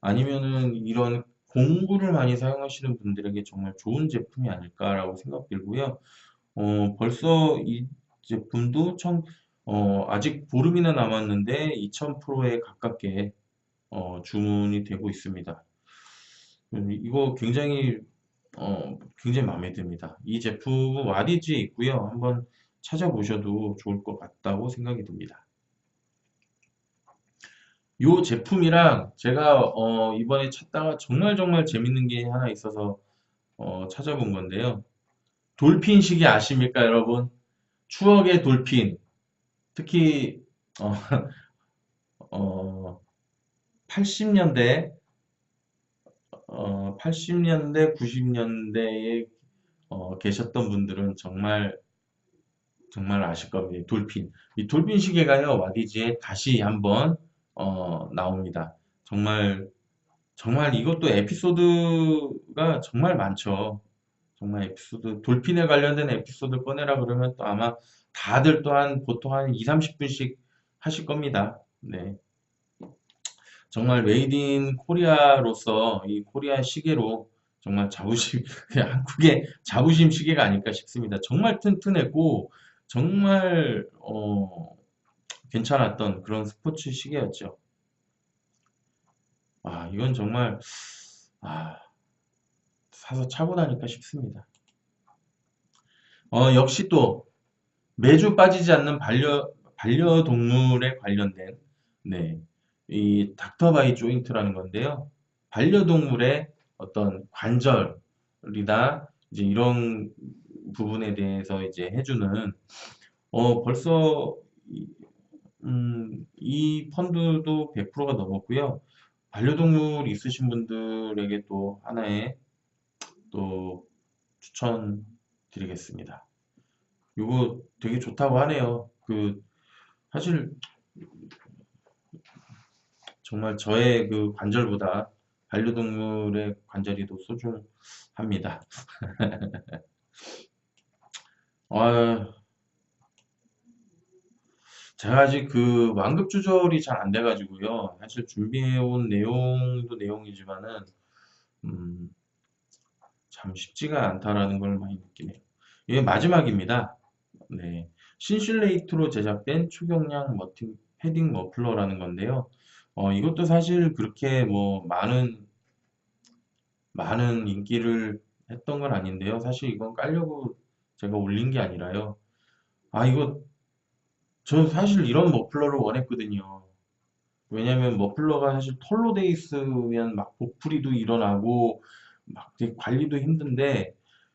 아니면은 이런 공구를 많이 사용하시는 분들에게 정말 좋은 제품이 아닐까라고 생각 들고요. 벌써 이 제품도 아직 보름이나 남았는데 2000%에 가깝게 주문이 되고 있습니다. 이거 굉장히 마음에 듭니다. 이 제품은 와디지에 있고요. 한번 찾아보셔도 좋을 것 같다고 생각이 듭니다. 요 제품이랑 제가 이번에 찾다가 정말 정말 재밌는 게 하나 있어서 찾아본 건데요. 돌핀 시계 아십니까, 여러분? 추억의 돌핀. 특히 어, 어, 80년대, 80년대, 90년대에 계셨던 분들은 정말 정말 아실 겁니다. 돌핀. 이 돌핀 시계가요, 와디즈에 다시 한번 나옵니다. 정말 정말 이것도 에피소드가 정말 많죠. 정말 에피소드, 돌핀에 관련된 에피소드 꺼내라 그러면 또 아마 다들 또한 보통 한 2, 30분씩 하실 겁니다. 네. 정말 메이드 인 코리아로서 이 코리아 시계로 정말 자부심, 그냥 한국의 자부심 시계가 아닐까 싶습니다. 정말 튼튼했고, 정말, 괜찮았던 그런 스포츠 시계였죠. 아, 이건 정말, 아, 사서 차고 다닐까 싶습니다. 역시 또 매주 빠지지 않는 반려동물에 관련된, 네, 이 닥터바이 조인트라는 건데요. 반려동물의 어떤 관절이나 이제 이런 부분에 대해서 이제 해주는, 벌써, 이 펀드도 100%가 넘었고요. 반려동물 있으신 분들에게 또 하나의 또 추천드리겠습니다. 이거 되게 좋다고 하네요. 사실 정말 저의 그 관절보다 반려동물의 관절이 더 소중합니다. 아, 제가 아직 그 완급 조절이 잘 안 돼가지고요. 사실 준비해온 내용도 내용이지만은, 음, 참 쉽지가 않다라는 걸 많이 느끼네요. 이게 마지막입니다. 네. 신슐레이트로 제작된 초경량 패딩 머플러라는 건데요. 이것도 사실 그렇게 뭐 많은 인기를 했던 건 아닌데요. 사실 이건 깔려고 제가 올린 게 아니라요. 아, 저 사실 이런 머플러를 원했거든요. 왜냐면 머플러가 사실 털로 돼 있으면 막 보풀이도 일어나고 막 되게 관리도 힘든데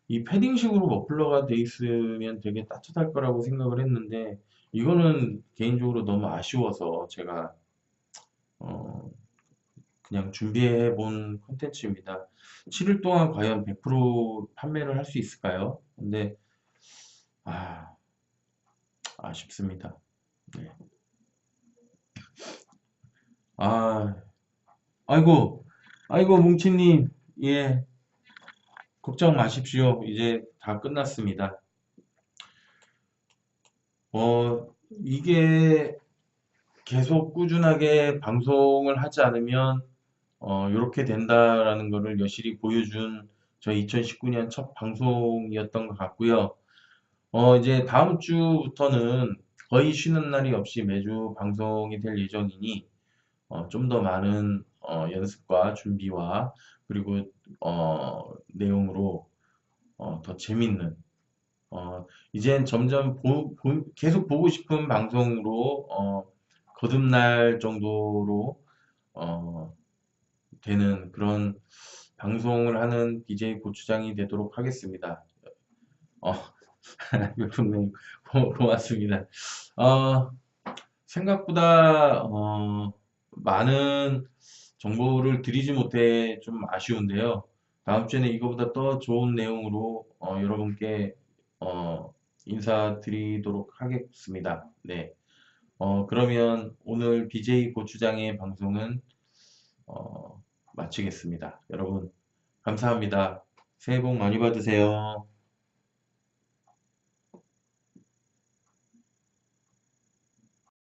이 패딩식으로 머플러가 돼 있으면 되게 따뜻할 거라고 생각을 했는데 이거는 개인적으로 너무 아쉬워서 제가 어, 그냥 준비해 본 콘텐츠입니다. 7일 동안 과연 100% 판매를 할 수 있을까요? 근데 아, 아쉽습니다. 네. 아, 아이고, 아이고, 뭉치님, 예, 걱정 마십시오. 이제 다 끝났습니다. 이게 계속 꾸준하게 방송을 하지 않으면, 이렇게 된다라는 거를 여실히 보여준 저희 2019년 첫 방송이었던 것 같고요. 이제 다음 주부터는 거의 쉬는 날이 없이 매주 방송이 될 예정이니, 좀 더 많은 연습과 준비와 그리고 내용으로 더 재밌는 이젠 점점 계속 보고 싶은 방송으로 거듭날 정도로 어, 되는 그런 방송을 하는 BJ 고추장이 되도록 하겠습니다. 어, 별풍님 고맙습니다. 어, 생각보다 많은 정보를 드리지 못해 좀 아쉬운데요. 다음 주에는 이거보다 더 좋은 내용으로 여러분께 인사드리도록 하겠습니다. 네. 그러면 오늘 BJ 고추장의 방송은 어, 마치겠습니다. 여러분 감사합니다. 새해 복 많이 받으세요.